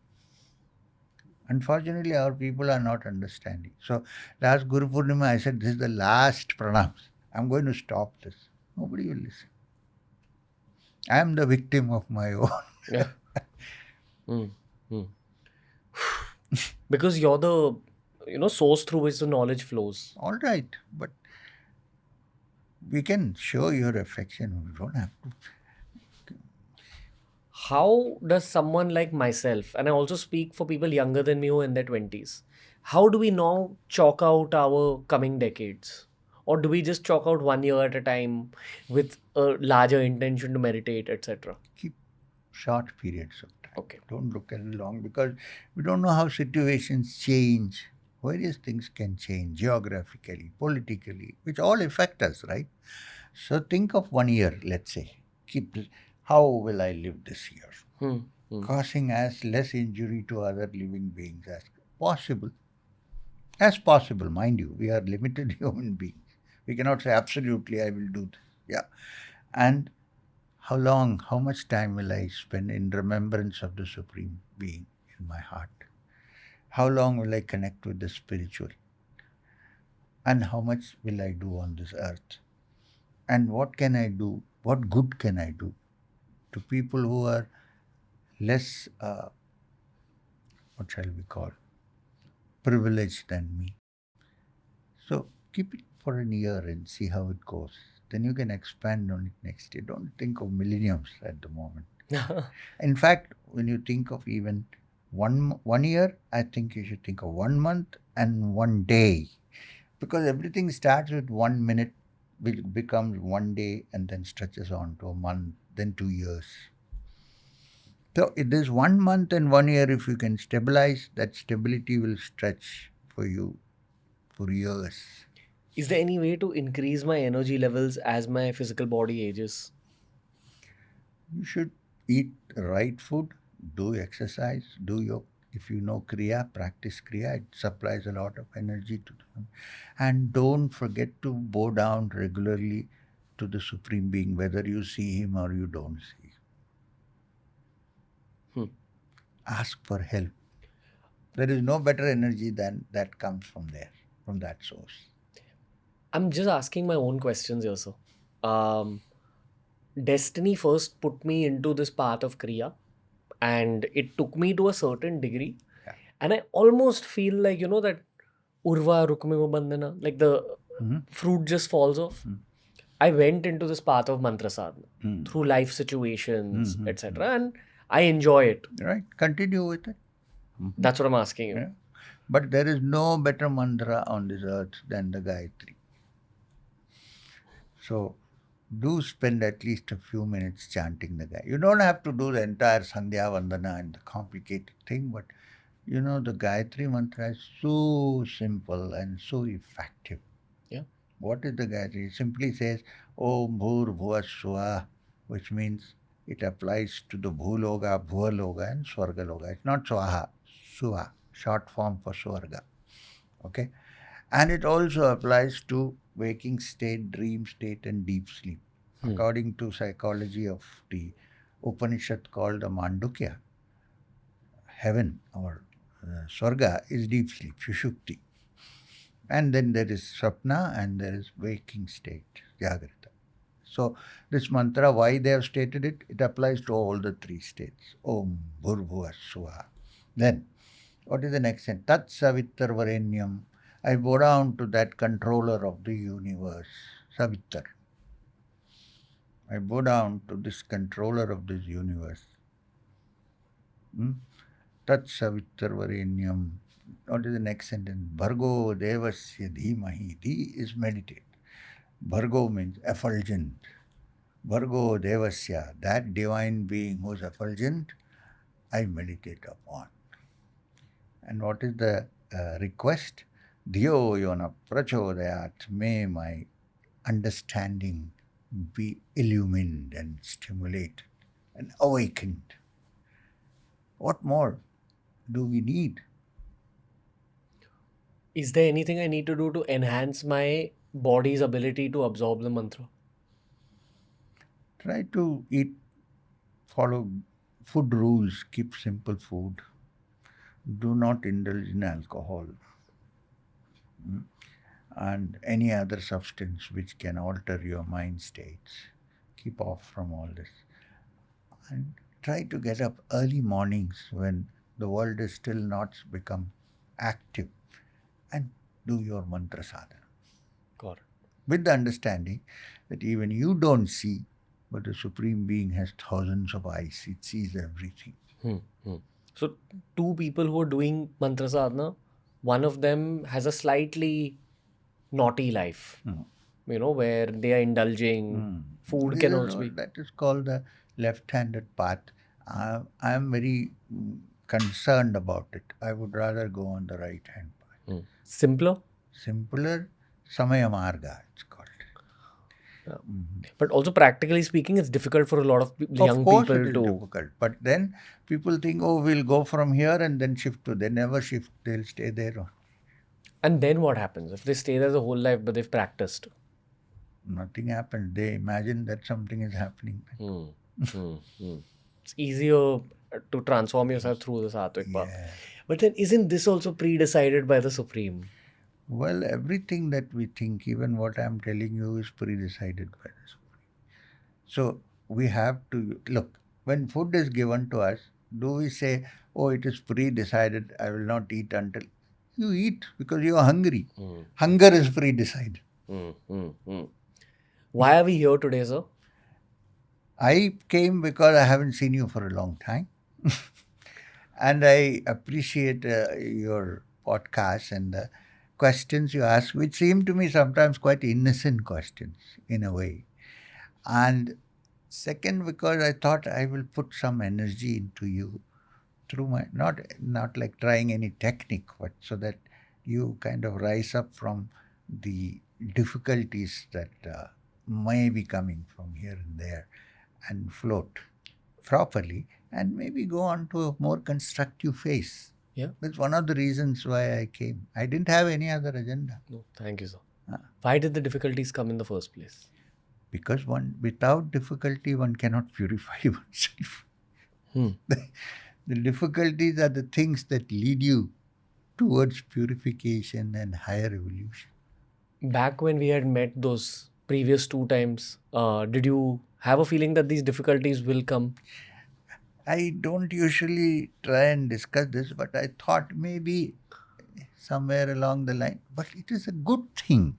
Unfortunately, our people are not understanding. So last Guru Purnima, I said, this is the last pranams. I'm going to stop this. Nobody will listen. I am the victim of my own. Yeah. Because you're the, source through which the knowledge flows. All right, but we can show your affection. We don't have to. How does someone like myself, and I also speak for people younger than me who are in their 20s, how do we now chalk out our coming decades? Or do we just chalk out 1 year at a time with a larger intention to meditate, etc.? Keep short periods of time. Okay. Don't look at it long, because we don't know how situations change. Various things can change geographically, politically, which all affect us, right? So think of 1 year, let's say. How will I live this year? Causing as less injury to other living beings as possible. As possible, mind you, we are limited human beings. We cannot say absolutely I will do this. Yeah. And how much time will I spend in remembrance of the Supreme Being in my heart? How long will I connect with the spiritual? And how much will I do on this earth? And what can I do? What good can I do to people who are less, what shall we call, privileged than me? So keep it for a year and see how it goes. Then you can expand on it next year. Don't think of millenniums at the moment. In fact, when you think of even one year, I think you should think of 1 month and 1 day, because everything starts with 1 minute, which becomes 1 day, and then stretches on to a month, then 2 years. So it is 1 month and 1 year. If you can stabilize, that stability will stretch for you for years. Is there any way to increase my energy levels as my physical body ages? You should eat right food, do exercise, if you know Kriya, practice Kriya. It supplies a lot of energy to them. And don't forget to bow down regularly to the Supreme Being, whether you see Him or you don't see Him. Ask for help. There is no better energy than that comes from there, from that source. I'm just asking my own questions here, sir. Destiny first put me into this path of Kriya, and it took me to a certain degree. Yeah. And I almost feel like, that Urva Rukmiva Bandhana, like the fruit just falls off. I went into this path of mantra sadhana through life situations, etc. And I enjoy it. Right? Continue with it. That's what I'm asking you. Yeah. But there is no better mantra on this earth than the Gayatri. So do spend at least a few minutes chanting the Gayatri. You don't have to do the entire Sandhya Vandana and the complicated thing, but the Gayatri mantra is so simple and so effective. Yeah. What is the Gayatri? It simply says Om Bhur Bhuva Swa, which means it applies to the Bhuloga, Bhuvaloga and Swargaloga. It's not Swaha, Suha, short form for Swarga. Okay? And it also applies to waking state, dream state and deep sleep. According to psychology of the Upanishad called the Mandukya, heaven or Swarga is deep sleep, Sushupti. And then there is Swapna and there is waking state, Jagrata. So this mantra, why they have stated it, it applies to all the three states. Om Bhurbhuva Swaha. Then, what is the next sentence? Tat Savittar Varenyam. I bow down to that controller of the universe, Savittar. I bow down to this controller of this universe. Tat Savittar Varenyam. What is the next sentence? Bhargo Devasya Dhimahi. Dhi is meditate. Bhargo means effulgent. Bhargo Devasya, that divine being who is effulgent, I meditate upon. And what is the request? Dhiyo yona prachodayat. May my understanding be illumined and stimulated and awakened. What more do we need? Is there anything I need to do to enhance my body's ability to absorb the mantra? Try to follow food rules, keep simple food. Do not indulge in alcohol and any other substance which can alter your mind states. Keep off from all this. And try to get up early mornings when the world is still not become active and do your mantra sadhana. Got it. With the understanding that even you don't see, but the Supreme Being has thousands of eyes. It sees everything. So, two people who are doing mantra sadhana, one of them has a slightly naughty life, where they are indulging. Food can also be. That is called the left-handed path. I am very concerned about it. I would rather go on the right-hand path. Simpler? Simpler, Samaya Marga, it's called. But also, practically speaking, it's difficult for a lot of young people Of course it is difficult. But then people think, oh, we'll go from here and then shift to. They never shift. They'll stay there. And then what happens? If they stay there the whole life, but they've practiced? Nothing happens. They imagine that something is happening. It's easier to transform yourself through the Sattvic path. But then isn't this also pre-decided by the Supreme? Well, everything that we think, even what I'm telling you, is pre-decided by the Supreme. So we have to look, when food is given to us, do we say, oh, it is pre-decided, I will not eat until... You eat because you are hungry. Hunger is pre-decided. Why are we here today, sir? I came because I haven't seen you for a long time. And I appreciate your podcast and the questions you ask, which seem to me sometimes quite innocent questions in a way. And second, because I thought I will put some energy into you through my, not like trying any technique, but so that you kind of rise up from the difficulties that may be coming from here and there and float properly and maybe go on to a more constructive phase. Yeah. That's one of the reasons why I came. I didn't have any other agenda. No, thank you, sir. Why did the difficulties come in the first place? Because without difficulty, one cannot purify oneself. The difficulties are the things that lead you towards purification and higher evolution. Back when we had met those previous 2 times, did you have a feeling that these difficulties will come? I don't usually try and discuss this, but I thought maybe somewhere along the line, but it is a good thing,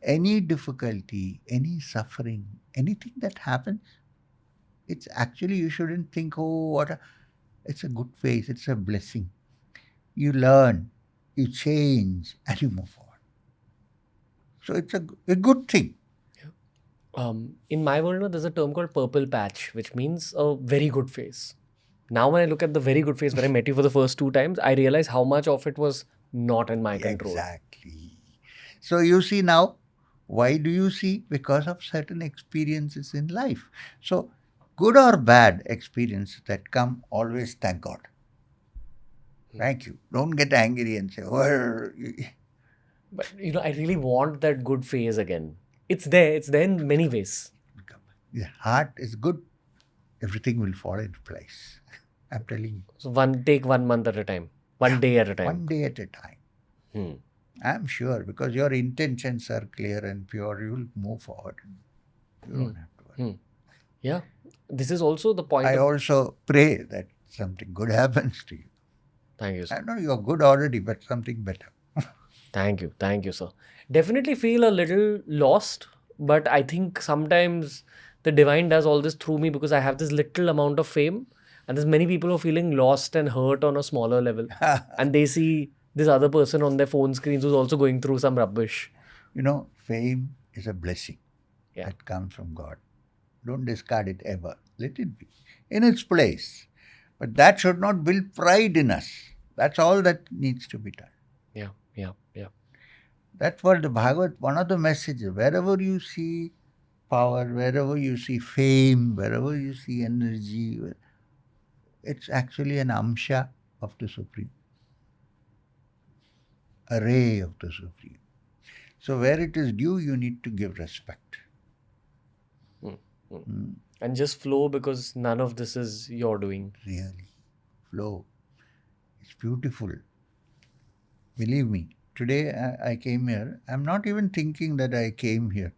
Any difficulty, any suffering, anything that happens, it's actually, you shouldn't think, oh, it's a good phase, it's a blessing. You learn, you change, and you move forward. So it's a good thing. In my world, there's a term called purple patch, which means a very good phase. Now, when I look at the very good phase when I met you for the first 2 times, I realize how much of it was not in my control. Exactly. So you see now, why do you see? Because of certain experiences in life. So good or bad experiences that come, always thank God. Thank you. Don't get angry and say, well... But, I really want that good phase again. It's there in many ways. The heart is good, everything will fall into place. I'm telling you. So take 1 month at a time, one day at a time. One day at a time. I'm sure, because your intentions are clear and pure, you will move forward. You don't have to worry. Yeah. This is also the point. I also pray that something good happens to you. Thank you, sir. I know you're good already, but something better. Thank you, sir. Definitely feel a little lost, but I think sometimes the divine does all this through me because I have this little amount of fame, and there's many people who are feeling lost and hurt on a smaller level, and they see this other person on their phone screens who's also going through some rubbish. Fame is a blessing that comes from God. Don't discard it ever. Let it be in its place. But that should not build pride in us. That's all that needs to be done. Yeah. That's what the Bhagavad, one of the messages, wherever you see power, wherever you see fame, wherever you see energy, it's actually an amsha of the Supreme. A ray of the Supreme. So where it is due, you need to give respect. And just flow, because none of this is your doing. Really. Flow. It's beautiful. Believe me, today I came here. I'm not even thinking that I came here.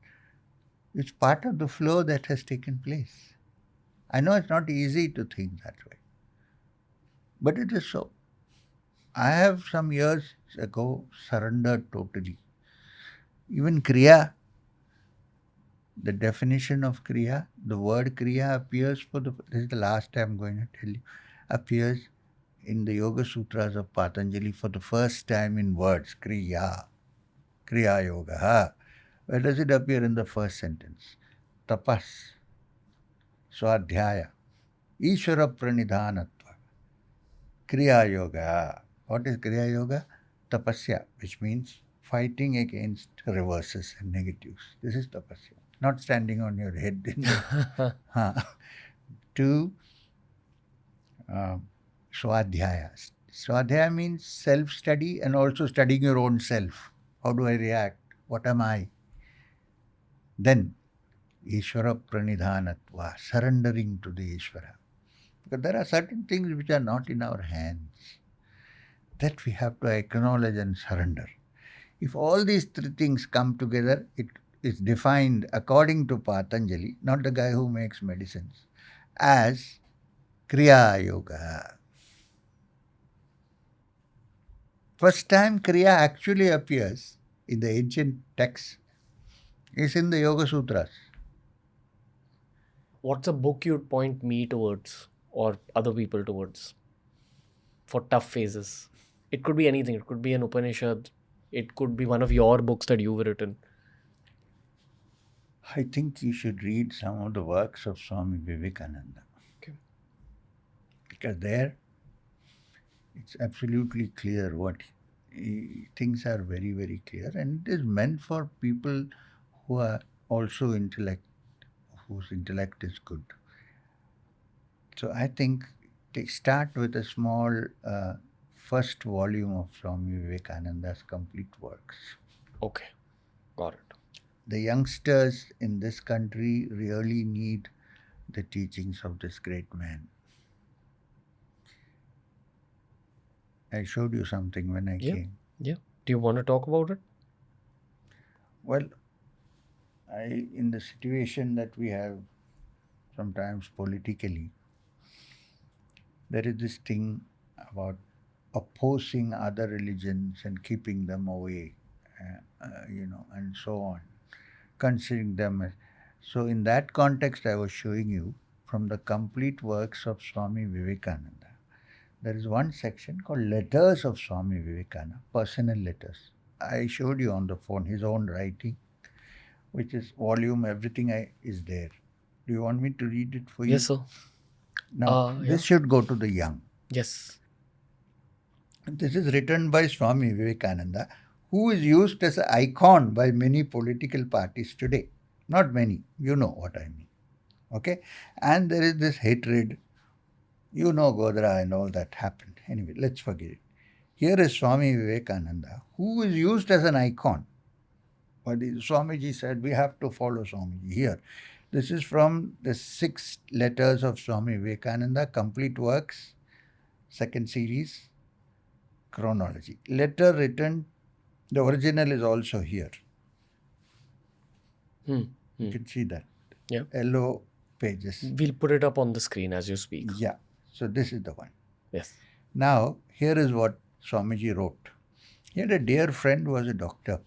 It's part of the flow that has taken place. I know it's not easy to think that way, but it is so. I have some years ago surrendered totally. Even Kriya, the definition of Kriya, the word Kriya appears this is the last time I'm going to tell you, appears in the Yoga Sutras of Patanjali for the first time in words, Kriya, Kriya Yoga. Where does it appear in the first sentence? Tapas, Swadhyaya, Ishvara Pranidhanatva, Kriya Yoga. What is Kriya Yoga? Tapasya, which means fighting against reverses and negatives. This is tapasya. Not standing on your head. To Swadhyaya. Swadhyaya means self-study and also studying your own self. How do I react? What am I? Then, Ishvara Pranidhanatva, surrendering to the Ishvara. Because there are certain things which are not in our hands that we have to acknowledge and surrender. If all these three things come together, it is defined according to Patanjali, not the guy who makes medicines, as Kriya Yoga. First time Kriya actually appears in the ancient texts is in the Yoga Sutras. What's a book you'd point me towards or other people towards for tough phases? It could be anything. It could be an Upanishad. It could be one of your books that you've written. I think you should read some of the works of Swami Vivekananda. Okay. Because there, it's absolutely clear what things are very, very clear, and it is meant for people who are also whose intellect is good. So I think they start with a small first volume of Swami Vivekananda's complete works. Okay, got it. The youngsters in this country really need the teachings of this great man. I showed you something when I came. Yeah. Do you want to talk about it? Well, in the situation that we have sometimes politically, there is this thing about opposing other religions and keeping them away, and so on, considering them as. So in that context, I was showing you from the complete works of Swami Vivekananda. There is one section called Letters of Swami Vivekananda, personal letters. I showed you on the phone his own writing, which is volume, everything is there. Do you want me to read it for you? Yes, sir. Now, this should go to the young. Yes. This is written by Swami Vivekananda, who is used as an icon by many political parties today. Not many, you know what I mean. Okay? And there is this hatred. You know Godra and all that happened. Anyway, let's forget it. Here is Swami Vivekananda, who is used as an icon. But Swamiji said, we have to follow Swamiji here. This is from the 6 letters of Swami Vivekananda, complete works, second series, chronology. Letter written, the original is also here. You can see that. Yeah. Yellow pages. We'll put it up on the screen as you speak. Yeah. So this is the one. Yes. Now, here is what Swamiji wrote. He had a dear friend who was a doctor.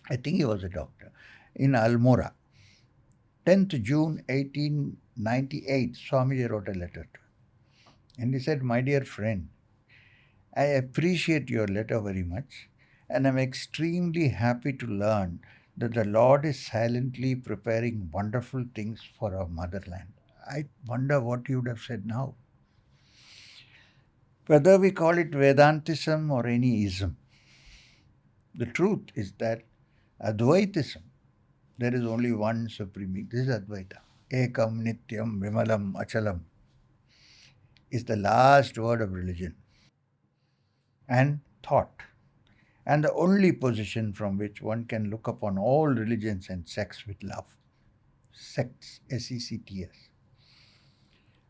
I think he was a doctor. In Almora. 10th June 1898, Swamiji wrote a letter to him. And he said, my dear friend, I appreciate your letter very much, and I'm extremely happy to learn that the Lord is silently preparing wonderful things for our motherland. I wonder what you would have said now. Whether we call it Vedantism or any ism, the truth is that Advaitism, there is only one supreme being. This is Advaita. Ekam Nityam Vimalam Achalam is the last word of religion and thought, and the only position from which one can look upon all religions and sects with love. Sects, S-E-C-T-S.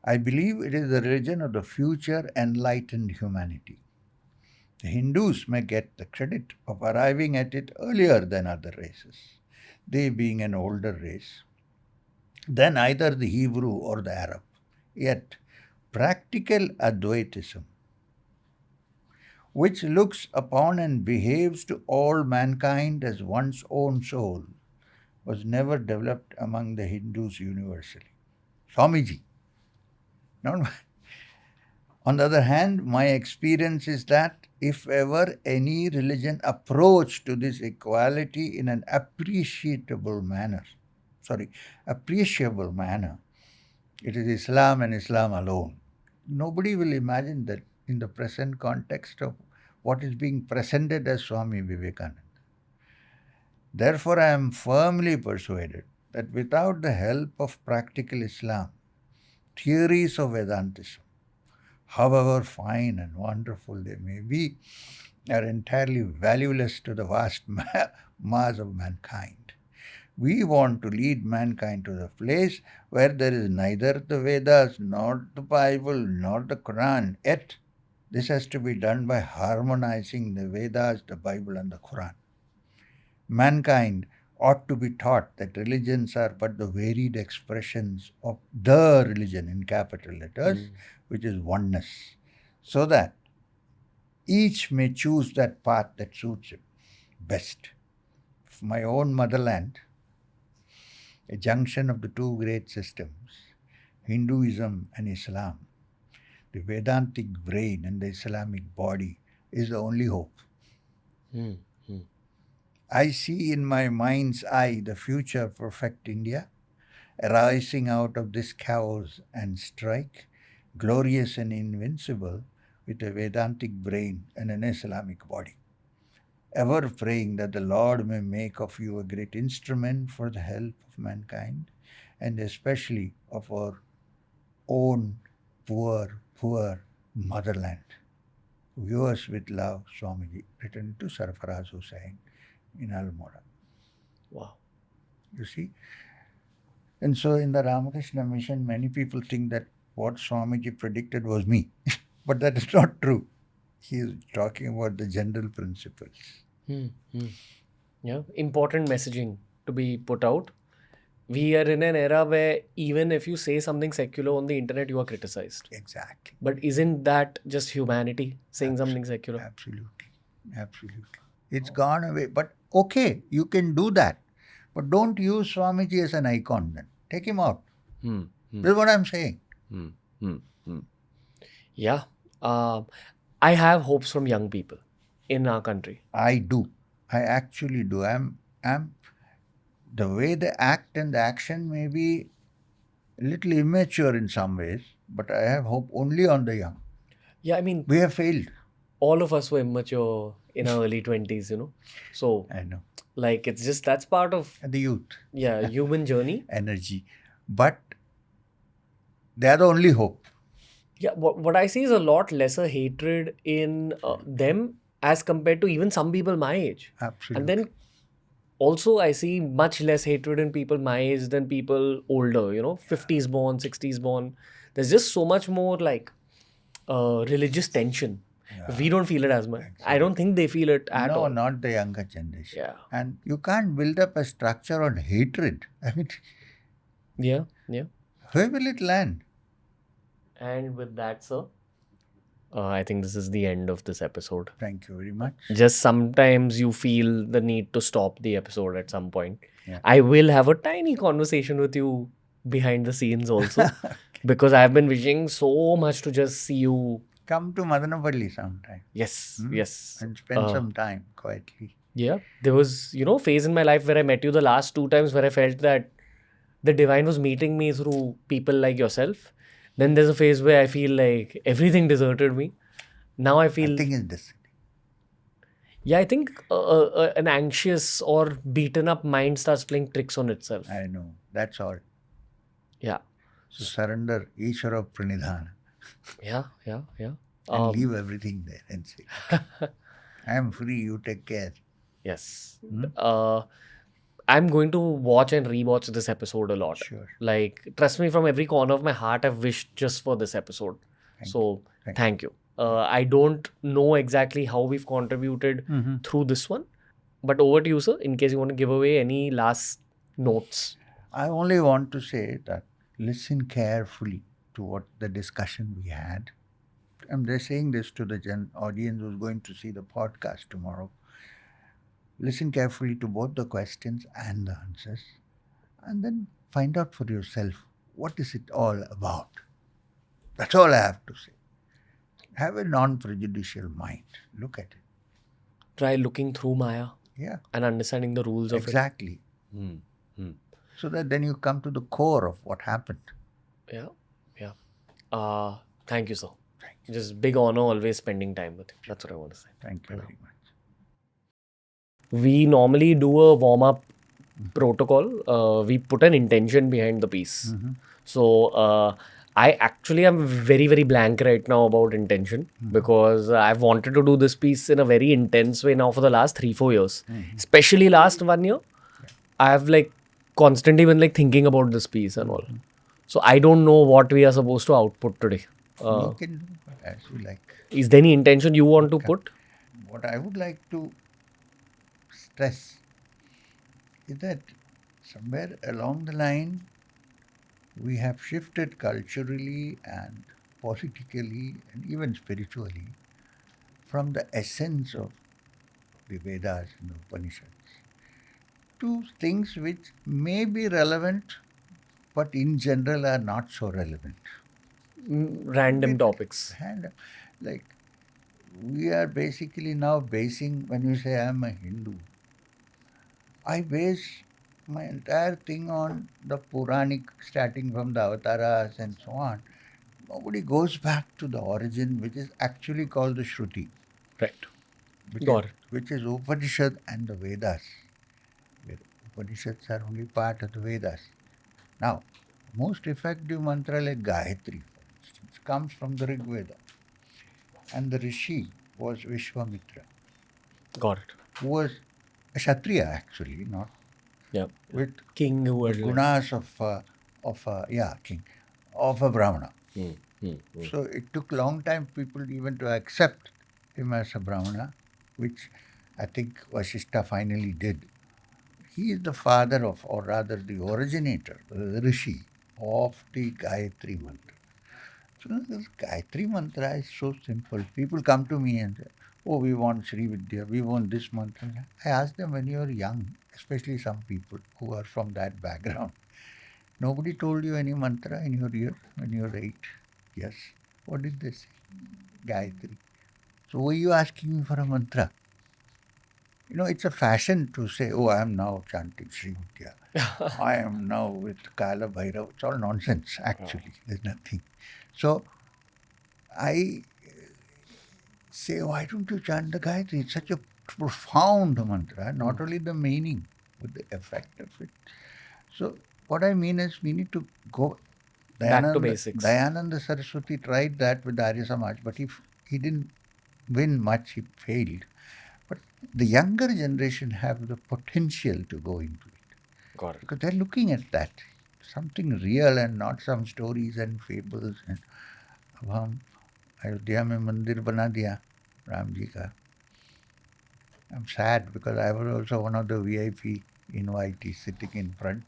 I believe it is the religion of the future enlightened humanity. The Hindus may get the credit of arriving at it earlier than other races, they being an older race, than either the Hebrew or the Arab. Yet, practical Advaitism, which looks upon and behaves to all mankind as one's own soul, was never developed among the Hindus universally. Swamiji. Not On the other hand, my experience is that if ever any religion approached to this equality in an appreciable manner, it is Islam and Islam alone. Nobody will imagine that in the present context of what is being presented as Swami Vivekananda. Therefore, I am firmly persuaded that without the help of practical Islam, theories of Vedantism, however fine and wonderful they may be, are entirely valueless to the vast mass of mankind. We want to lead mankind to the place where there is neither the Vedas, nor the Bible, nor the Quran. Yet, this has to be done by harmonizing the Vedas, the Bible, and the Quran. Mankind ought to be taught that religions are but the varied expressions of the religion in capital letters, which is oneness, so that each may choose that path that suits him best. For my own motherland, a junction of the two great systems, Hinduism and Islam, the Vedantic brain and the Islamic body is the only hope. I see in my mind's eye the future perfect India, arising out of this chaos and strife, glorious and invincible, with a Vedantic brain and an Islamic body. Ever praying that the Lord may make of you a great instrument for the help of mankind, and especially of our own poor motherland. Yours with love, Swamiji, written to Sarfaraz Hussain in Almora. Wow. You see? And so in the Ramakrishna mission, many people think that what Swamiji predicted was me. But that is not true. He is talking about the general principles. Yeah, important messaging to be put out. We are in an era where even if you say something secular on the internet, you are criticized. Exactly. But isn't that just humanity saying something secular? Absolutely. It's gone away. But okay, you can do that. But don't use Swamiji as an icon then. Take him out. This is what I'm saying. Yeah. I have hopes from young people in our country. I do. I actually do. I'm the way they act and the action may be a little immature in some ways, but I have hope only on the young. Yeah, I mean, we have failed. All of us were immature in our early 20s, So, I know. Like, it's just that's part of the youth. Yeah, human journey. Energy. But they are the only hope. Yeah, what I see is a lot lesser hatred in them as compared to even some people my age. Absolutely. And then also I see much less hatred in people my age than people older, 50s born, 60s born. There's just so much more like religious tension. Yeah. We don't feel it as much. Exactly. I don't think they feel it at all. No, not the younger generation. Yeah. And you can't build up a structure on hatred. I mean, yeah. Where will it land? And with that, sir, I think this is the end of this episode. Thank you very much. Just sometimes you feel the need to stop the episode at some point. Yeah. I will have a tiny conversation with you behind the scenes also. Okay. Because I've been wishing so much to just see you. Come to Madanapalli sometime. Yes. And spend some time quietly. Yeah. There was, phase in my life where I met you the last 2 times where I felt that the divine was meeting me through people like yourself. Then there's a phase where I feel like everything deserted me. Now I feel... Nothing is destiny. Yeah, I think an anxious or beaten up mind starts playing tricks on itself. I know. That's all. Yeah. So surrender Ishvara Pranidhana. Yeah. And leave everything there and say, I am free, you take care. Yes. I'm going to watch and rewatch this episode a lot. Sure. Like, trust me, from every corner of my heart, I've wished just for this episode. Thank you. I don't know exactly how we've contributed through this one, but over to you, sir, in case you want to give away any last notes. I only want to say that listen carefully to what the discussion we had. I'm just saying this to the audience who's going to see the podcast tomorrow. Listen carefully to both the questions and the answers, and then find out for yourself what is it all about. That's all I have to say. Have a non-prejudicial mind. Look at it. Try looking through Maya. Yeah. And understanding the rules of exactly. So that then you come to the core of what happened. Yeah. Thank you, sir. Just big honor always spending time with you. That's what I want to say. Thank you very much. We normally do a warm-up protocol. We put an intention behind the piece. So I actually am very, very blank right now about intention because I've wanted to do this piece in a very intense way now for the last 3-4 years. Especially last 1 year, I have like constantly been like thinking about this piece and all. So I don't know what we are supposed to output today. You can do as you like. Is there any intention you want to put? What I would like to stress is that somewhere along the line we have shifted culturally and politically and even spiritually from the essence of the Vedas and the Upanishads to things which may be relevant but in general are not so relevant. Random topics. Like we are basically now basing, when you say I'm a Hindu, I base my entire thing on the Puranic, starting from the avatars and so on. Nobody goes back to the origin, which is actually called the Shruti. Right. Which is Upanishad and the Vedas. Upanishads are only part of the Vedas. Now, most effective mantra like Gayatri, for instance, comes from the Rig Veda. And the Rishi was Vishwamitra. Got it. Who was a Kshatriya actually, not with king who was gunas of a Brahmana. So it took long time people even to accept him as a Brahmana, which I think Vasishtha finally did. He is the father of, or rather the originator, the Rishi of the Gayatri mantra. So this Gayatri mantra is so simple. People come to me and say, oh, we want Sri Vidya, we want this mantra. I ask them, when you are young, especially some people who are from that background, nobody told you any mantra in your ear when you were 8? Yes. What did they say? Gayatri. So why are you asking me for a mantra? You know, it's a fashion to say, oh, I am now chanting Sri Vidya. I am now with Kala Bhairav. It's all nonsense, actually. There's nothing. So I say, why don't you chant the Gayatri? It's such a profound mantra, not only the meaning, but the effect of it. So what I mean is, we need to go back to basics. Dayananda Saraswati tried that with Arya Samaj, but he didn't win much, he failed. But the younger generation have the potential to go into it. Got it. Because they're looking at that, something real and not some stories and fables. And अब हम अयोध्या में मंदिर बना दिया राम जी का. I'm sad because I was also one of the VIP invitees sitting in front.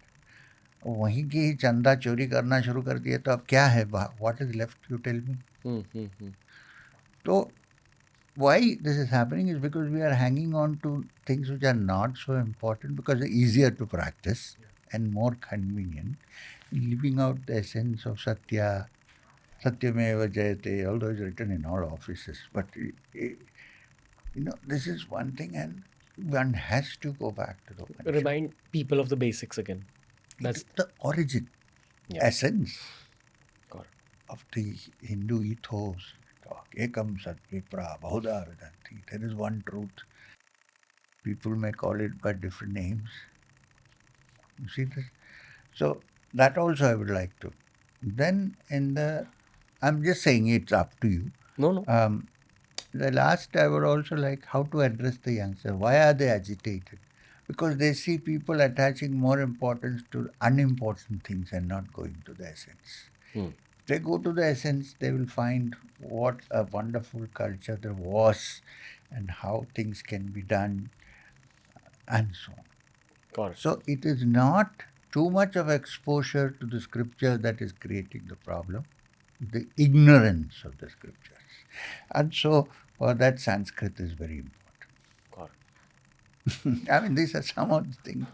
वहीं की ही चंदा चोरी करना शुरू कर दिया तो अब क्या है? What is left? You tell me. So why this is happening is because we are hanging on to things which are not so important because they're easier to practice and more convenient, leaving out the essence of Satya, Satyameva Jayate, although it's written in all offices. But, this is one thing, and one has to go back to the Upanishad. Remind people of the basics again. That's the origin, essence of the Hindu ethos. Ekam Sat Vipra Bahudha Vedanti. There is one truth. People may call it by different names. You see this? So that also I would like to. Then I'm just saying it's up to you. No. The last I would also like how to address the youngsters. Why are they agitated? because they see people attaching more importance to unimportant things and not going to the essence. If they go to the essence, they will find what a wonderful culture there was and how things can be done and so on. Got it. So it is not too much of exposure to the scripture that is creating the problem, the ignorance of the scriptures. And so for that, Sanskrit is very important. Got it. I mean, these are some of the things.